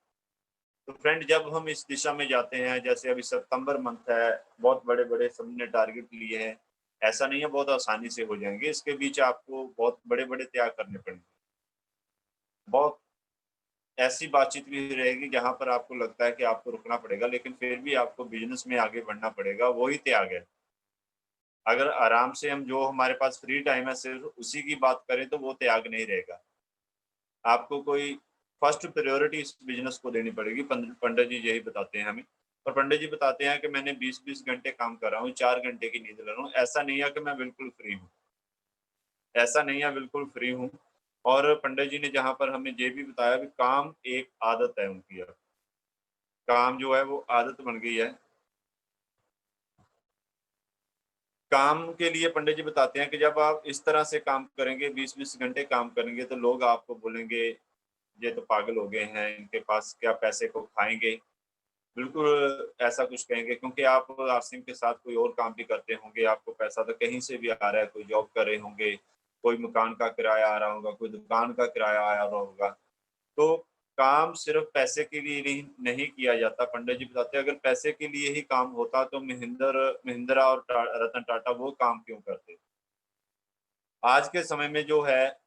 तो फ्रेंड, जब हम इस दिशा में जाते हैं, जैसे अभी सितंबर मंथ है, बहुत बड़े बड़े सबने टारगेट लिए हैं। ऐसा नहीं है बहुत आसानी से हो जाएंगे, इसके बीच आपको बहुत बड़े बड़े त्याग करने पड़ेंगे। बहुत ऐसी बातचीत भी रहेगी जहां पर आपको लगता है कि आपको रुकना पड़ेगा, लेकिन फिर भी आपको बिजनेस में आगे बढ़ना पड़ेगा। वही त्याग है। अगर आराम से हम, जो हमारे पास फ्री टाइम है, सिर्फ उसी की बात करें तो वो त्याग नहीं रहेगा। आपको कोई फर्स्ट प्रायोरिटी इस बिजनेस को देनी पड़ेगी। पंडित जी यही बताते हैं हमें। और पंडित जी बताते हैं कि मैंने 20-20 घंटे काम कर रहा हूँ, 4 घंटे की नींद ले रहा हूँ। ऐसा नहीं है कि मैं बिल्कुल फ्री हूँ, ऐसा नहीं है, बिल्कुल फ्री हूँ। और पंडित जी ने जहाँ पर हमें ये भी बताया कि काम एक आदत है उनकी। अब काम जो है वो आदत बन गई है। काम के लिए पंडित जी बताते हैं कि जब आप इस तरह से काम करेंगे, 20-20 घंटे काम करेंगे, तो लोग आपको बोलेंगे ये तो पागल हो गए हैं, इनके पास क्या पैसे को खाएंगे। बिल्कुल ऐसा कुछ कहेंगे, क्योंकि आप आसिम के साथ कोई और काम भी करते होंगे, आपको पैसा तो कहीं से भी आ रहा है, कोई जॉब कर रहे होंगे, कोई मकान का किराया आ रहा होगा, कोई दुकान का किराया आ रहा होगा। तो काम सिर्फ पैसे के लिए नहीं किया जाता। पंडित जी बताते हैं अगर पैसे के लिए ही काम होता तो महिंद्रा और रतन टाटा वो काम क्यों करते। आज के समय में जो है,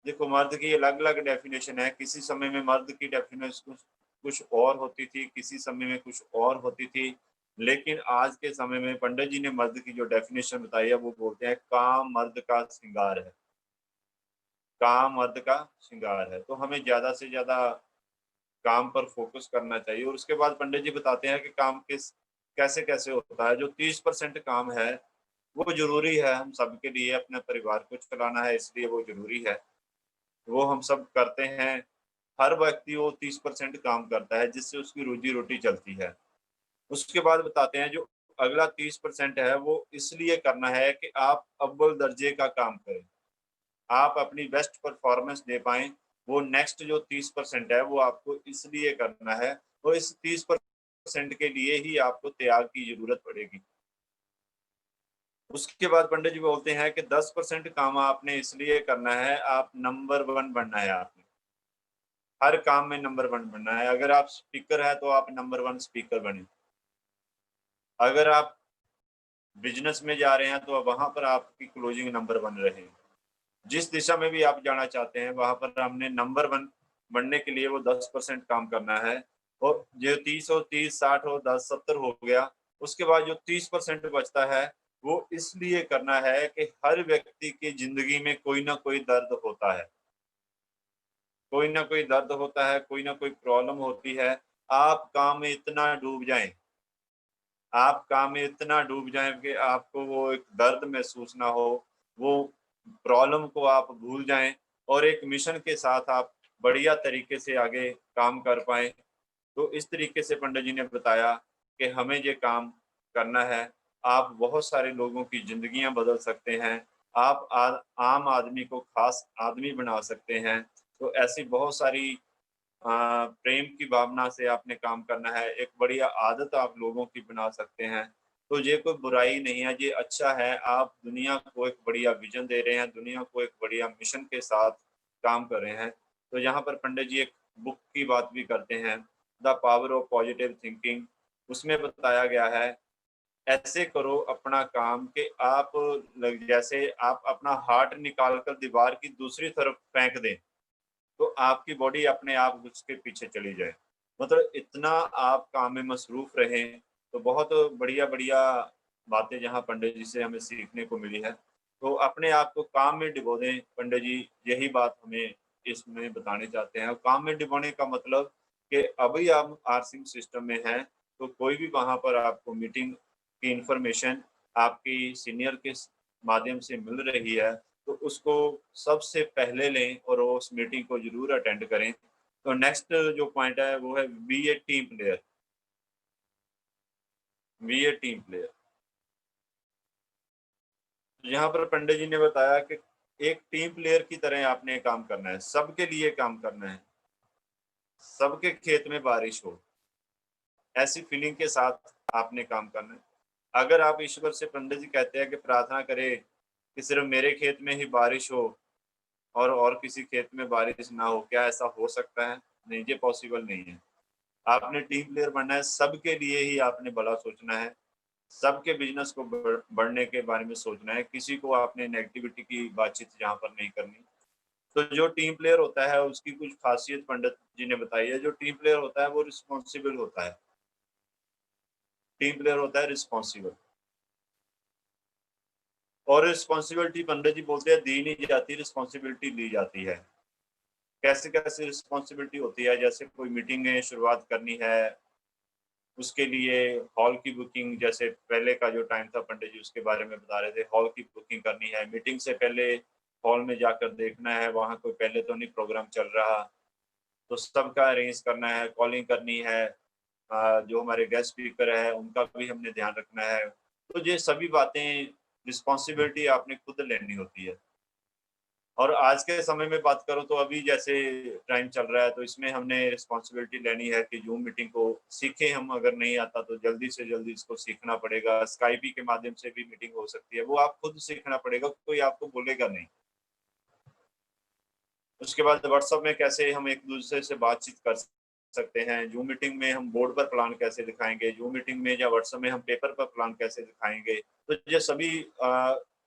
देखो, मर्द की अलग अलग डेफिनेशन है। किसी समय में मर्द की डेफिनेशन कुछ और होती थी, किसी समय में कुछ और होती थी। लेकिन आज के समय में पंडित जी ने मर्द की जो डेफिनेशन बताई है, वो बोलते हैं काम मर्द का श्रृंगार है। काम मर्द का श्रृंगार है। तो हमें ज्यादा से ज्यादा काम पर फोकस करना चाहिए। और उसके बाद पंडित जी बताते हैं कि काम किस कैसे कैसे होता है। जो 30% काम है वो जरूरी है हम सबके लिए, अपने परिवार को चलाना है, इसलिए वो जरूरी है, वो हम सब करते हैं। हर व्यक्ति वो 30% काम करता है जिससे उसकी रोजी रोटी चलती है। उसके बाद बताते हैं जो अगला 30% है वो इसलिए करना है कि आप अव्वल दर्जे का काम करें, आप अपनी बेस्ट परफॉर्मेंस दे पाएं। वो नेक्स्ट जो 30% है वो आपको इसलिए करना है, और इस 30% के लिए ही आपको त्याग की जरूरत पड़ेगी। उसके बाद पंडित जी बोलते हैं कि 10% काम आपने इसलिए करना है, आप नंबर 1 बनना है। आपने हर काम में नंबर 1 बनना है। अगर आप स्पीकर है तो आप नंबर 1 स्पीकर बने। अगर आप बिजनेस में जा रहे हैं तो वहां पर आपकी क्लोजिंग नंबर 1 रहे। जिस दिशा में भी आप जाना चाहते हैं वहां पर हमने नंबर 1 बनने के लिए वो 10% काम करना है। और जो 30 हो, 30, 60 हो, 10, 70 हो गया। उसके बाद जो 30% बचता है वो इसलिए करना है कि हर व्यक्ति की जिंदगी में कोई ना कोई दर्द होता है, कोई ना कोई दर्द होता है, कोई ना कोई प्रॉब्लम होती है। आप काम में इतना डूब जाएं, आप काम में इतना डूब जाएं कि आपको वो एक दर्द महसूस ना हो, वो प्रॉब्लम को आप भूल जाएं और एक मिशन के साथ आप बढ़िया तरीके से आगे काम कर पाएं। तो इस तरीके से पंडित जी ने बताया कि हमें ये काम करना है। आप बहुत सारे लोगों की ज़िंदगियाँ बदल सकते हैं। आप आम आदमी को ख़ास आदमी बना सकते हैं। तो ऐसी बहुत सारी प्रेम की भावना से आपने काम करना है। एक बढ़िया आदत आप लोगों की बना सकते हैं। तो ये कोई बुराई नहीं है, ये अच्छा है। आप दुनिया को एक बढ़िया विज़न दे रहे हैं, दुनिया को एक बढ़िया मिशन के साथ काम कर रहे हैं। तो यहाँ पर पंडित जी एक बुक की बात भी करते हैं, the power of positive thinking. उसमें बताया गया है, ऐसे करो अपना काम कि आप जैसे आप अपना हार्ट निकाल कर दीवार की दूसरी तरफ फेंक दें, तो आपकी बॉडी अपने आप उसके पीछे चली जाए। मतलब इतना आप काम में मसरूफ़ रहें, तो बहुत बढ़िया-बढ़िया बातें जहाँ पंडित जी से हमें सीखने को मिली है। तो अपने आप को काम में डुबो दें, पंडित जी यही बात हमें इसमें बताने चाहते हैं। और काम में डुबोने का मतलब कि अभी आप आरसिंग सिस्टम में हैं, तो कोई भी वहाँ पर आपको मीटिंग की इन्फॉर्मेशन आपकी सीनियर के माध्यम से मिल रही है, तो उसको सबसे पहले लें और वो उस मीटिंग को ज़रूर अटेंड करें। तो नेक्स्ट जो पॉइंट है वो है बी ए टीम प्लेयर, बी ए टीम प्लेयर। यहाँ पर पंडित जी ने बताया कि एक टीम प्लेयर की तरह आपने काम करना है, सबके लिए काम करना है, सबके खेत में बारिश हो, ऐसी फीलिंग के साथ आपने काम करना है। अगर आप ईश्वर से पंडित जी कहते हैं कि प्रार्थना करें कि सिर्फ़ मेरे खेत में ही बारिश हो और किसी खेत में बारिश ना हो, क्या ऐसा हो सकता है? नहीं, ये पॉसिबल नहीं है। आपने टीम प्लेयर बनना है, सबके लिए ही आपने भला सोचना है, सबके बिज़नेस को बढ़ने के बारे में सोचना है, किसी को आपने नेगेटिविटी की बातचीत यहाँ पर नहीं करनी। तो जो टीम प्लेयर होता है, उसकी कुछ ख़ासियत पंडित जी ने बताई है। जो टीम प्लेयर होता है, वो रिस्पॉन्सिबल होता है। टीम प्लेयर होता है रिस्पॉन्सिबल। और रिस्पॉन्सिबिलिटी पंडित जी बोलते हैं दी नहीं जाती, रिस्पॉन्सिबिलिटी ली जाती है। कैसे-कैसे रिस्पॉन्सिबिलिटी होती है, जैसे कोई मीटिंगें शुरुआत करनी है, उसके लिए हॉल की बुकिंग, जैसे पहले का जो टाइम था पंडित जी उसके बारे में बता रहे थे, हॉल की बुकिंग करनी है, मीटिंग से पहले हॉल में जाकर देखना है, वहाँ कोई पहले तो नहीं प्रोग्राम चल रहा, तो सबका अरेंज करना है, कॉलिंग करनी है, जो हमारे गेस्ट स्पीकर है उनका भी हमने ध्यान रखना है। तो ये सभी बातें रिस्पॉन्सिबिलिटी आपने खुद लेनी होती है। और आज के समय में बात करूँ तो अभी जैसे टाइम चल रहा है, तो इसमें हमने रिस्पॉन्सिबिलिटी लेनी है कि ज़ूम मीटिंग को सीखें हम। अगर नहीं आता तो जल्दी से जल्दी इसको सीखना पड़ेगा। स्काइपी के माध्यम से भी मीटिंग हो सकती है, वो आप खुद सीखना पड़ेगा, कोई आपको बोलेगा नहीं। उसके बाद व्हाट्सएप में कैसे हम एक-दूसरे से बातचीत कर सकते हैं, ज़ूम मीटिंग में हम बोर्ड पर प्लान कैसे दिखाएँगे, ज़ूम मीटिंग में या व्हाट्सएप में हम पेपर पर प्लान कैसे दिखाएँगे। तो ये सभी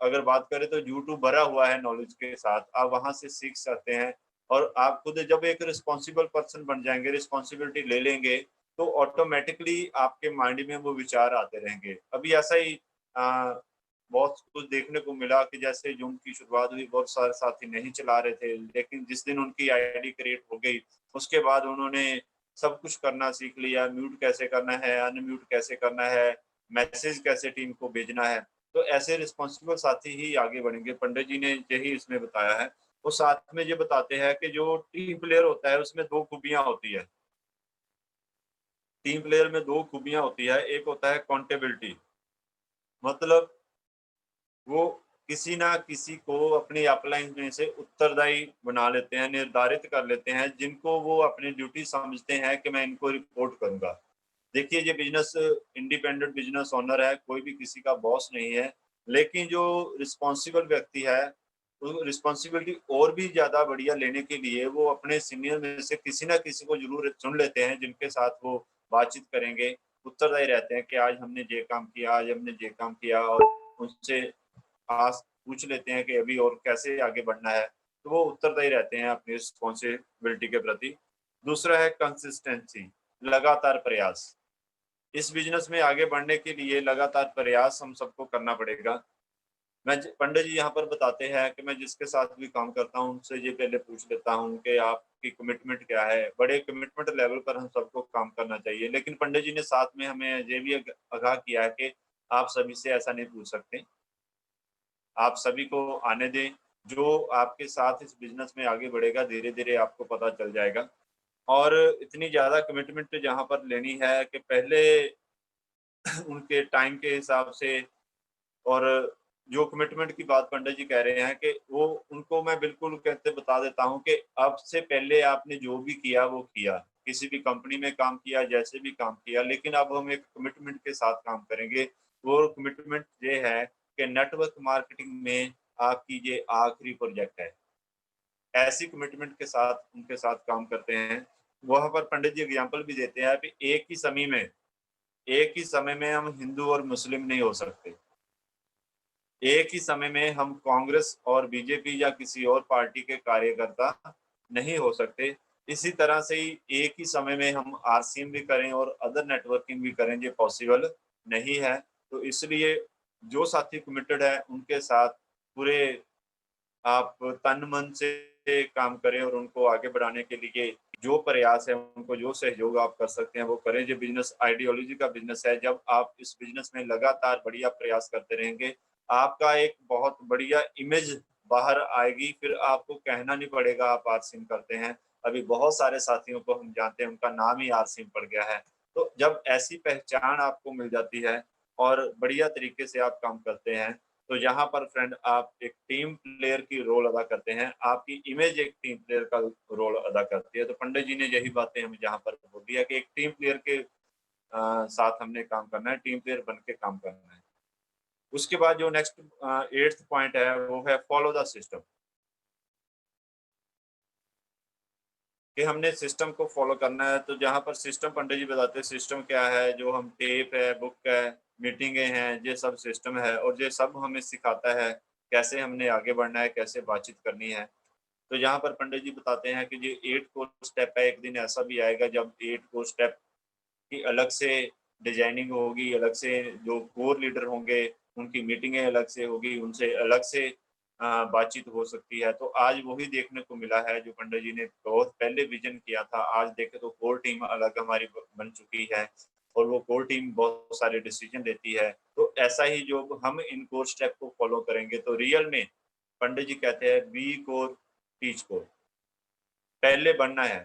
अगर बात करें तो यूट्यूब भरा हुआ है नॉलेज के साथ, आप वहाँ से सीख सकते हैं। और आप खुद जब एक रिस्पॉन्सिबल पर्सन बन जाएँगे, रिस्पॉन्सिबिलिटी ले लेंगे, तो ऑटोमैटिकली आपके माइंड में वो विचार आते रहेंगे। अभी ऐसा ही अ, बहुत कुछ देखने को मिला कि जैसे ज़ूम की शुरुआत हुई, बहुत सारे साथी नहीं चला रहे थे, लेकिन जिस दिन उनकी आईडी क्रिएट हो गई, उसके बाद उन्होंने सब कुछ करना सीख लिया, म्यूट कैसे करना है, अनम्यूट कैसे करना है, मैसेज कैसे टीम को भेजना है। तो ऐसे रिस्पॉन्सिबल साथी ही आगे बढ़ेंगे। पंडित जी ने यही इसमें बताया है। वो साथ में ये बताते हैं कि जो टीम प्लेयर होता है, उसमें 2 खूबियाँ होती है। टीम प्लेयर में 2 खूबियाँ होती है, एक होता है अकाउंटेबिलिटी, मतलब वो किसी ना किसी को अपनी अपलाइन में से उत्तरदायी बना लेते हैं, निर्धारित कर लेते हैं, जिनको वो अपनी ड्यूटी समझते हैं कि मैं इनको रिपोर्ट करूँगा। देखिए, ये बिज़नेस इंडिपेंडेंट बिज़नेस ओनर है, कोई भी किसी का बॉस नहीं है, लेकिन जो रिस्पॉन्सिबल व्यक्ति है, वो रिस्पॉन्सिबिलिटी और भी ज़्यादा बढ़िया लेने के लिए वो अपने सीनियर में से किसी न किसी को ज़रूर चुन लेते हैं, जिनके साथ वो बातचीत करेंगे, उत्तरदायी रहते हैं कि आज हमने ये काम किया, आज हमने ये काम किया, और उनसे आस पूछ लेते हैं कि अभी और कैसे आगे बढ़ना है, तो वो उत्तरदायी रहते हैं अपनी रिस्पॉन्सिबिलिटी के प्रति। दूसरा है कंसिस्टेंसी, लगातार प्रयास। इस बिजनेस में आगे बढ़ने के लिए लगातार प्रयास हम सबको करना पड़ेगा। पंडित जी यहाँ पर बताते हैं कि मैं जिसके साथ भी काम करता हूँ उनसे ये पहले पूछ लेता हूँ कि आपकी कमिटमेंट क्या है। बड़े कमिटमेंट लेवल पर हम सबको काम करना चाहिए, लेकिन पंडित जी ने साथ में हमें ये भी आगाह किया है कि आप सभी से ऐसा नहीं पूछ सकते। आप सभी को आने दें, जो आपके साथ इस बिजनेस में आगे बढ़ेगा धीरे धीरे आपको पता चल जाएगा। और इतनी ज्यादा कमिटमेंट जहाँ पर लेनी है कि पहले उनके टाइम के हिसाब से, और जो कमिटमेंट की बात पंडित जी कह रहे हैं कि वो उनको मैं बिल्कुल कहते बता देता हूँ कि अब से पहले आपने जो भी किया वो किया, किसी भी कंपनी में काम किया, जैसे भी काम किया, लेकिन अब हम एक कमिटमेंट के साथ काम करेंगे। वो कमिटमेंट ये है कि नेटवर्क मार्केटिंग में आपकी ये आखिरी प्रोजेक्ट है। ऐसी कमिटमेंट के साथ उनके साथ काम करते हैं। वहां पर पंडित जी एग्जाम्पल भी देते हैं कि एक ही समय में हम हिंदू और मुस्लिम नहीं हो सकते। एक ही समय में हम कांग्रेस और बीजेपी या किसी और पार्टी के कार्यकर्ता नहीं हो सकते। इसी तरह से ही एक ही समय में हम आरसीएम भी करें और अदर नेटवर्किंग भी करें, ये पॉसिबल नहीं है। तो इसलिए जो साथी कमिटेड है उनके साथ पूरे आप तन मन से काम करें और उनको आगे बढ़ाने के लिए जो प्रयास है, उनको जो सहयोग आप कर सकते हैं वो करें। जो बिजनेस आइडियोलॉजी का बिजनेस है, जब आप इस बिजनेस में लगातार बढ़िया प्रयास करते रहेंगे, आपका एक बहुत बढ़िया इमेज बाहर आएगी। फिर आपको कहना नहीं पड़ेगा आप आरसीएम करते हैं। अभी बहुत सारे साथियों को हम जानते हैं, उनका नाम ही आरसीएम पड़ गया है। तो जब ऐसी पहचान आपको मिल जाती है और बढ़िया तरीके से आप काम करते हैं, तो यहाँ पर फ्रेंड आप एक टीम प्लेयर की रोल अदा करते हैं। आपकी इमेज एक टीम प्लेयर का रोल अदा करती है। तो पंडित जी ने यही बातें हमें जहाँ पर बोल दिया कि एक टीम प्लेयर के साथ हमने काम करना है, टीम प्लेयर बन के काम करना है। उसके बाद जो नेक्स्ट 8th पॉइंट है वो है फॉलो द सिस्टम, कि हमने सिस्टम को फॉलो करना है। तो जहाँ पर सिस्टम पंडित जी बताते हैं सिस्टम क्या है, जो हम टेप है, बुक है, मीटिंगें हैं, ये सब सिस्टम है। और ये सब हमें सिखाता है कैसे हमने आगे बढ़ना है, कैसे बातचीत करनी है। तो यहाँ पर पंडित जी बताते हैं कि ये 8 कोर स्टेप है। एक दिन ऐसा भी आएगा जब 8 कोर स्टेप की अलग से डिजाइनिंग होगी, अलग से जो कोर लीडर होंगे उनकी मीटिंगें अलग से होगी, उनसे अलग से बातचीत हो सकती है। तो आज वही देखने को मिला है जो पंडित जी ने बहुत पहले विजन किया था। आज देखें तो कोर टीम अलग हमारी बन चुकी है और वो कोर टीम बहुत सारे डिसीजन लेती है। तो ऐसा ही जो हम इन कोर स्टेप को फॉलो करेंगे तो रियल में पंडित जी कहते हैं बी कोर टीच कोर, पहले बनना है,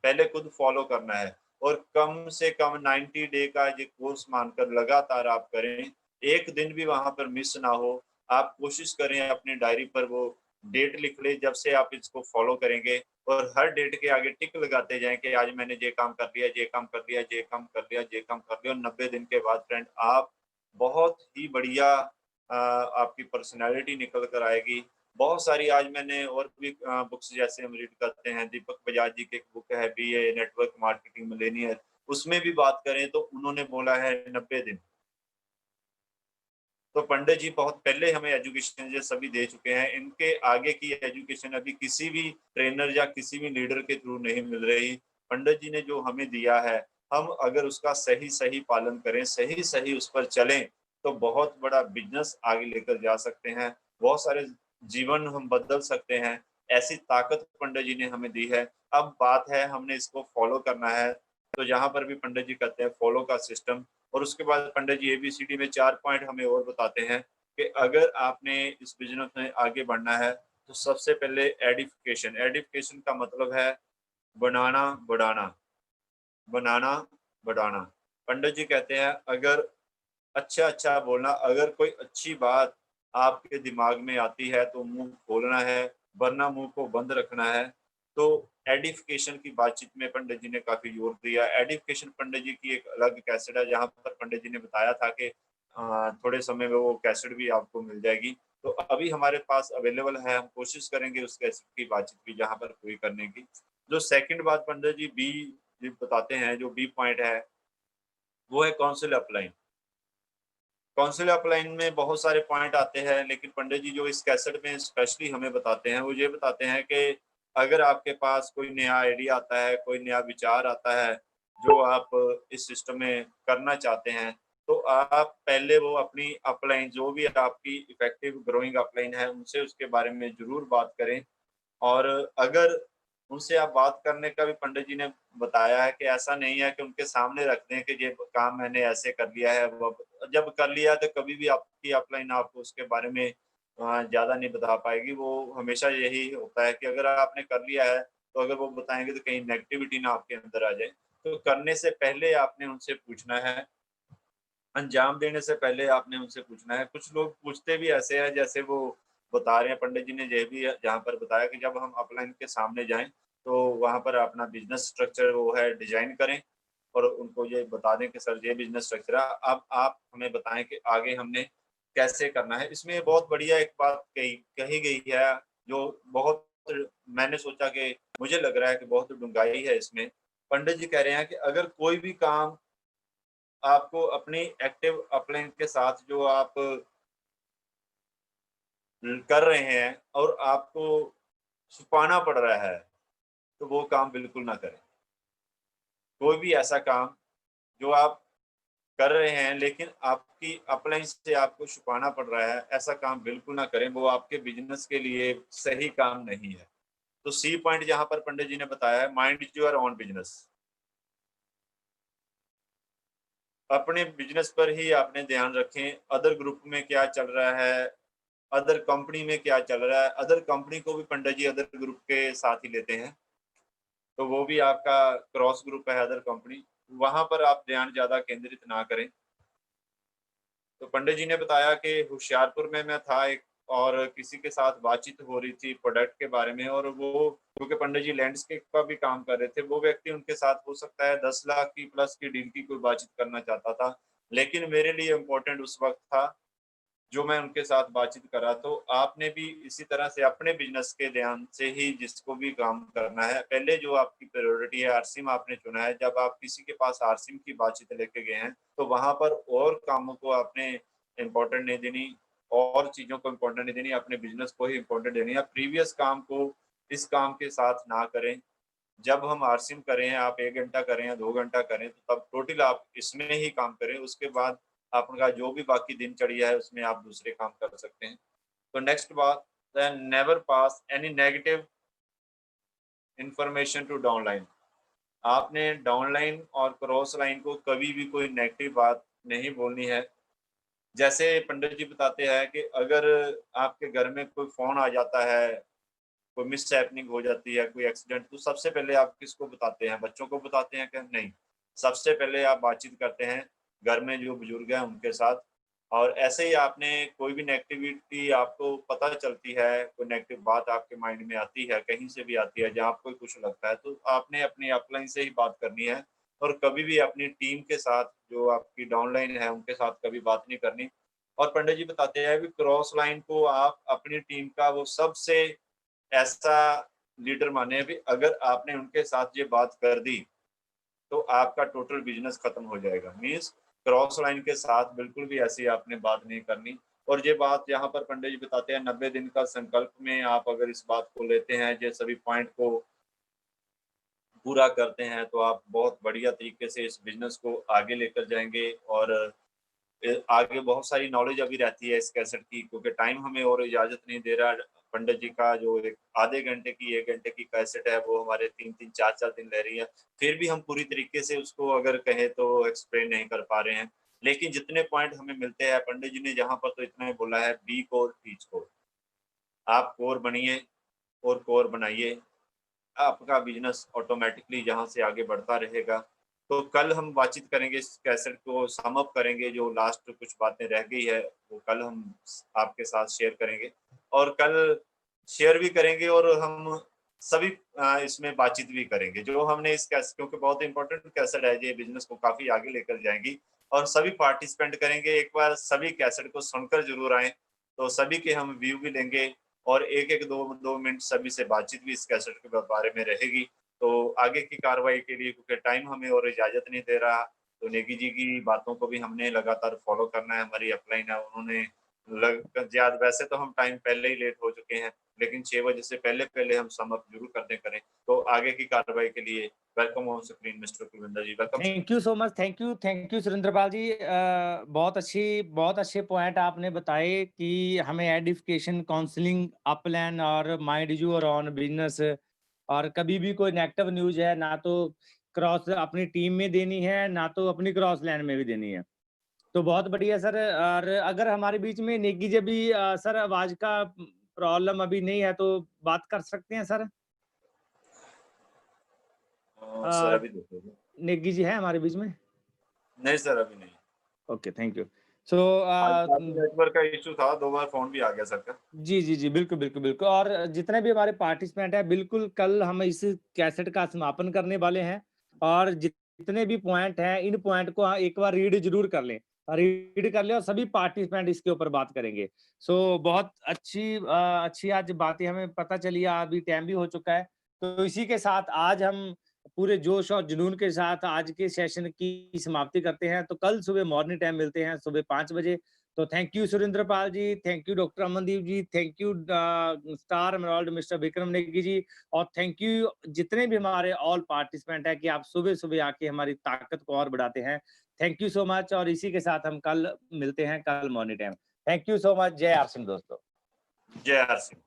पहले खुद फॉलो करना है। और कम से कम 90 डे का ये कोर्स मानकर लगातार आप करें। एक दिन भी वहां पर मिस ना हो। आप कोशिश करें अपनी डायरी पर वो डेट लिख ले जब से आप इसको फॉलो करेंगे, और हर डेट के आगे टिक लगाते जाएं कि आज मैंने ये काम कर लिया, ये काम कर लिया, ये काम कर लिया, ये काम कर लिया। और 90 दिन के बाद फ्रेंड आप बहुत ही बढ़िया आपकी पर्सनैलिटी निकल कर आएगी। बहुत सारी आज मैंने और भी बुक्स जैसे हम रीड करते हैं, दीपक बजाज जी की एक बुक है बीए नेटवर्क मार्केटिंग मिलेनियर, उसमें भी बात करें तो उन्होंने बोला है 90 दिन। तो पंडित जी बहुत पहले हमें एजुकेशन ये सभी दे चुके हैं। इनके आगे की एजुकेशन अभी किसी भी ट्रेनर या किसी भी लीडर के थ्रू नहीं मिल रही। पंडित जी ने जो हमें दिया है, हम अगर उसका सही सही पालन करें, सही सही उस पर चलें, तो बहुत बड़ा बिजनेस आगे लेकर जा सकते हैं। बहुत सारे जीवन हम बदल सकते हैं। ऐसी ताकत पंडित जी ने हमें दी है। अब बात है हमने इसको फॉलो करना है। तो यहाँ पर भी पंडित जी कहते हैं फॉलो का सिस्टम। और उसके बाद पंडित जी एबीसीडी में 4 पॉइंट हमें और बताते हैं कि अगर आपने इस बिजनेस में आगे बढ़ना है तो सबसे पहले एडिफिकेशन। एडिफिकेशन का मतलब है बनाना बढ़ाना, बनाना बढ़ाना। पंडित जी कहते हैं अगर अच्छा अच्छा बोलना, अगर कोई अच्छी बात आपके दिमाग में आती है तो मुंह खोलना है, वरना मुंह को बंद रखना है। तो एडिफिकेशन की बातचीत में पंडित जी ने काफी जोर दिया। एडिफिकेशन पंडित जी की एक अलग कैसेट है जहाँ पर पंडित जी ने बताया था कि थोड़े समय में वो कैसेट भी आपको मिल जाएगी। तो अभी हमारे पास अवेलेबल है, हम कोशिश करेंगे उस कैसेट की बातचीत भी जहाँ पर पूरी करने की। जो सेकंड बात पंडित जी बी बताते हैं, जो बी पॉइंट है वो है काउंसिल अपलाइन। काउंसिल अपलाइन में बहुत सारे पॉइंट आते हैं, लेकिन पंडित जी जो इस कैसेट में स्पेशली हमें बताते हैं वो ये बताते हैं कि अगर आपके पास कोई नया आइडिया आता है, कोई नया विचार आता है, जो आप इस सिस्टम में करना चाहते हैं, तो आप पहले वो अपनी अपलाइन जो भी आपकी इफेक्टिव ग्रोइंग अपलाइन है, उनसे उसके बारे में ज़रूर बात करें। और अगर उनसे आप बात करने का भी पंडित जी ने बताया है कि ऐसा नहीं है कि उनके सामने रख दें कि ये काम मैंने ऐसे कर लिया है, वो जब कर लिया तो कभी भी आपकी अपलाइन आपको उसके बारे में ज़्यादा नहीं बता पाएगी। वो हमेशा यही होता है कि अगर आपने कर लिया है, तो अगर वो बताएँगे तो कहीं नेगेटिविटी ना आपके अंदर आ जाए। तो करने से पहले आपने उनसे पूछना है, अंजाम देने से पहले आपने उनसे पूछना है। कुछ लोग पूछते भी ऐसे हैं जैसे वो बता रहे हैं, पंडित जी ने ये भी जहाँ पर बताया कि जब हम अपलाइन के सामने जाएँ, तो वहाँ पर अपना बिज़नेस स्ट्रक्चर वो है डिज़ाइन करें और उनको ये बता दें कि सर ये बिज़नेस स्ट्रक्चर है, अब आप हमें बताएँ कि आगे हमने कैसे करना है। इसमें बहुत बढ़िया एक बात कही गई है, जो बहुत मैंने सोचा कि मुझे लग रहा है कि बहुत डूँघाई है इसमें। पंडित जी कह रहे हैं कि अगर कोई भी काम आपको अपनी एक्टिव अपलाइन के साथ जो आप कर रहे हैं और आपको छुपाना पड़ रहा है, तो वो काम बिल्कुल ना करें। कोई भी ऐसा काम जो आप कर रहे हैं लेकिन आपकी अपलाइन से आपको छुपाना पड़ रहा है, ऐसा काम बिल्कुल ना करें, वो आपके बिज़नेस के लिए सही काम नहीं है। तो सी पॉइंट जहाँ पर पंडित जी ने बताया है, माइंड योर ओन बिज़नेस। अपने बिज़नेस पर ही आपने ध्यान रखें, अदर ग्रुप में क्या चल रहा है, अदर कंपनी में क्या चल रहा है, अदर कंपनी को भी पंडित जी अदर ग्रुप के साथ ही लेते हैं, तो वो भी आपका क्रॉस ग्रुप है अदर कंपनी, वहाँ पर आप ध्यान ज़्यादा केंद्रित ना करें। तो पंडित जी ने बताया कि होशियारपुर में मैं था एक और किसी के साथ बातचीत हो रही थी प्रोडक्ट के बारे में, और वो क्योंकि पंडित जी लैंडस्केप का भी काम कर रहे थे, वो व्यक्ति उनके साथ हो सकता है 10 लाख की प्लस की डील की कोई बातचीत करना चाहता था, लेकिन मेरे लिए इम्पोर्टेंट उस वक़्त था जो मैं उनके साथ बातचीत करा। तो आपने भी इसी तरह से अपने बिज़नेस के ध्यान से ही जिसको भी काम करना है, पहले जो आपकी प्रायोरिटी है, आरसीएम आपने चुना है, जब आप किसी के पास आरसीएम की बातचीत लेके गए हैं, तो वहाँ पर और कामों को आपने इम्पोर्टेंट नहीं देनी, और चीज़ों को इम्पोर्टेंट नहीं देनी, अपने बिज़नेस को ही इम्पोर्टेंट देनी है। प्रीवियस काम को इस काम के साथ ना करें। जब हम आरसीएम करें, आप 1 घंटा करें या 2 घंटा करें, तो तब टोटल आप इसमें ही काम करें। उसके बाद आपका जो भी बाकी दिनचर्या है, उसमें आप दूसरे काम कर सकते हैं। तो नेक्स्ट बात, then never pass any negative information to downline. आपने डाउनलाइन और क्रॉस लाइन को कभी भी कोई नेगेटिव बात नहीं बोलनी है। जैसे पंडित जी बताते हैं कि अगर आपके घर में कोई फ़ोन आ जाता है, कोई मिसहैपनिंग हो जाती है, कोई एक्सीडेंट, तो सबसे पहले आप किसको बताते हैं? बच्चों को बताते हैं क्या? नहीं। सबसे पहले आप बातचीत करते हैं घर में जो बुजुर्ग हैं उनके साथ। और ऐसे ही आपने कोई भी नेगेटिविटी आपको पता चलती है, कोई नेगेटिव बात आपके माइंड में आती है, कहीं से भी आती है, जहाँ आपको कुछ लगता है, तो आपने अपनी अपलाइन से ही बात करनी है, और कभी भी अपनी टीम के साथ, जो आपकी डाउनलाइन है, उनके साथ कभी बात नहीं करनी। और पंडित जी बताते हैं कि क्रॉस लाइन को आप अपनी टीम का वो सबसे ऐसा लीडर माने भी, अगर आपने उनके साथ ये बात कर दी, तो आपका टोटल बिज़नेस खत्म हो जाएगा। मीन्स क्रॉस लाइन के साथ बिल्कुल भी ऐसी आपने बात नहीं करनी। और ये बात यहाँ पर पंडित जी बताते हैं, 90 दिन का संकल्प में आप अगर इस बात को लेते हैं, ये सभी पॉइंट को पूरा करते हैं, तो आप बहुत बढ़िया तरीके से इस बिज़नेस को आगे लेकर जाएँगे। और आगे बहुत सारी नॉलेज अभी रहती है इस कैसेट की, क्योंकि टाइम हमें और इजाज़त नहीं दे रहा। पंडित जी का जो एक आधे घंटे की, 1 घंटे की कैसेट है, वो हमारे 3-3 4-4 दिन ले रही है। फिर भी हम पूरी तरीके से उसको अगर कहें तो एक्सप्लेन नहीं कर पा रहे हैं। लेकिन जितने पॉइंट हमें मिलते हैं, पंडित जी ने जहाँ पर तो इतना ही बोला है, बी कोर टीच कोर। आप कोर बनिए और कोर बनाइए। आपका बिज़नेस ऑटोमैटिकली जहाँ से आगे बढ़ता रहेगा। तो कल हम बातचीत करेंगे, इस कैसेट को सम अप करेंगे, जो लास्ट कुछ बातें रह गई है, वो कल हम आपके साथ शेयर करेंगे। और कल शेयर भी करेंगे, और हम सभी इसमें बातचीत भी करेंगे। जो हमने इस कैसेट, क्योंकि बहुत इम्पोर्टेंट कैसेट है, ये बिज़नेस को काफ़ी आगे लेकर जाएगी, और सभी पार्टिसिपेंट करेंगे। एक बार सभी कैसेट को सुनकर ज़रूर आएँ, तो सभी के हम व्यू भी लेंगे, और एक-एक 2-2 मिनट सभी से बातचीत भी इस कैसेट के बारे में रहेगी। तो आगे की कार्रवाई के लिए, क्योंकि टाइम हमें और इजाज़त नहीं दे रहा, तो नेगी जी की बातों को भी हमने लगातार फ़ॉलो करना है। हमारी अपलाइन है, उन्होंने वैसे तो हम टाइम पहले ही लेट हो चुके हैं, लेकिन 6 बजे से पहले हम सम अप जरूर कर दें करें। तो आगे की कार्रवाई के लिए welcome on screen mister Kulvinder ji, welcome. Thank you so much, thank you Surendrapal ji. बहुत अच्छे पॉइंट आपने बताए कि हमें एडिफिकेशन, काउंसलिंग, अपलैन और माइंड यू और ऑन बिजनेस, और कभी भी कोई नेगेटिव न्यूज है ना तो क्रॉस अपनी टीम में देनी है ना तो अपनी क्रॉस लाइन में भी देनी है। तो बहुत बढ़िया सर। और अगर हमारे बीच में नेगी जी भी सर आवाज का प्रॉब्लम अभी नहीं है तो बात कर सकते हैं सर। सर अभी देखो, नेगी जी है हमारे बीच में? नहीं सर अभी नहीं। Okay, thank you. So network का इशू था, 2 बार फोन भी आ गया सर का। जी, बिल्कुल। और जितने भी हमारे पार्टिसिपेंट हैं, बिल्कुल कल हम इस कैसेट का समापन करने वाले हैं और जितने भी पॉइंट हैं, इन पॉइंट को एक बार रीड जरूर कर लें, और सभी पार्टिसिपेंट इसके ऊपर बात करेंगे। सो बहुत अच्छी आज बातें हमें पता चली, अभी टाइम भी हो चुका है। तो इसी के साथ आज हम पूरे जोश और जुनून के साथ आज के सेशन की समाप्ति करते हैं। तो कल सुबह मॉर्निंग टाइम मिलते हैं, सुबह 5 बजे। तो thank you Surendrapal ji, thank you doctor Amandeep ji, thank you star emerald mister Vikram Negi ji, और थैंक यू जितने भी हमारे ऑल पार्टिसिपेंट हैं कि आप सुबह सुबह आके हमारी ताकत को और बढ़ाते हैं। Thank you so much. और इसी के साथ हम कल मिलते हैं, कल morning time. Thank you so much. जय आर सिंह दोस्तों। जय हर सिंह।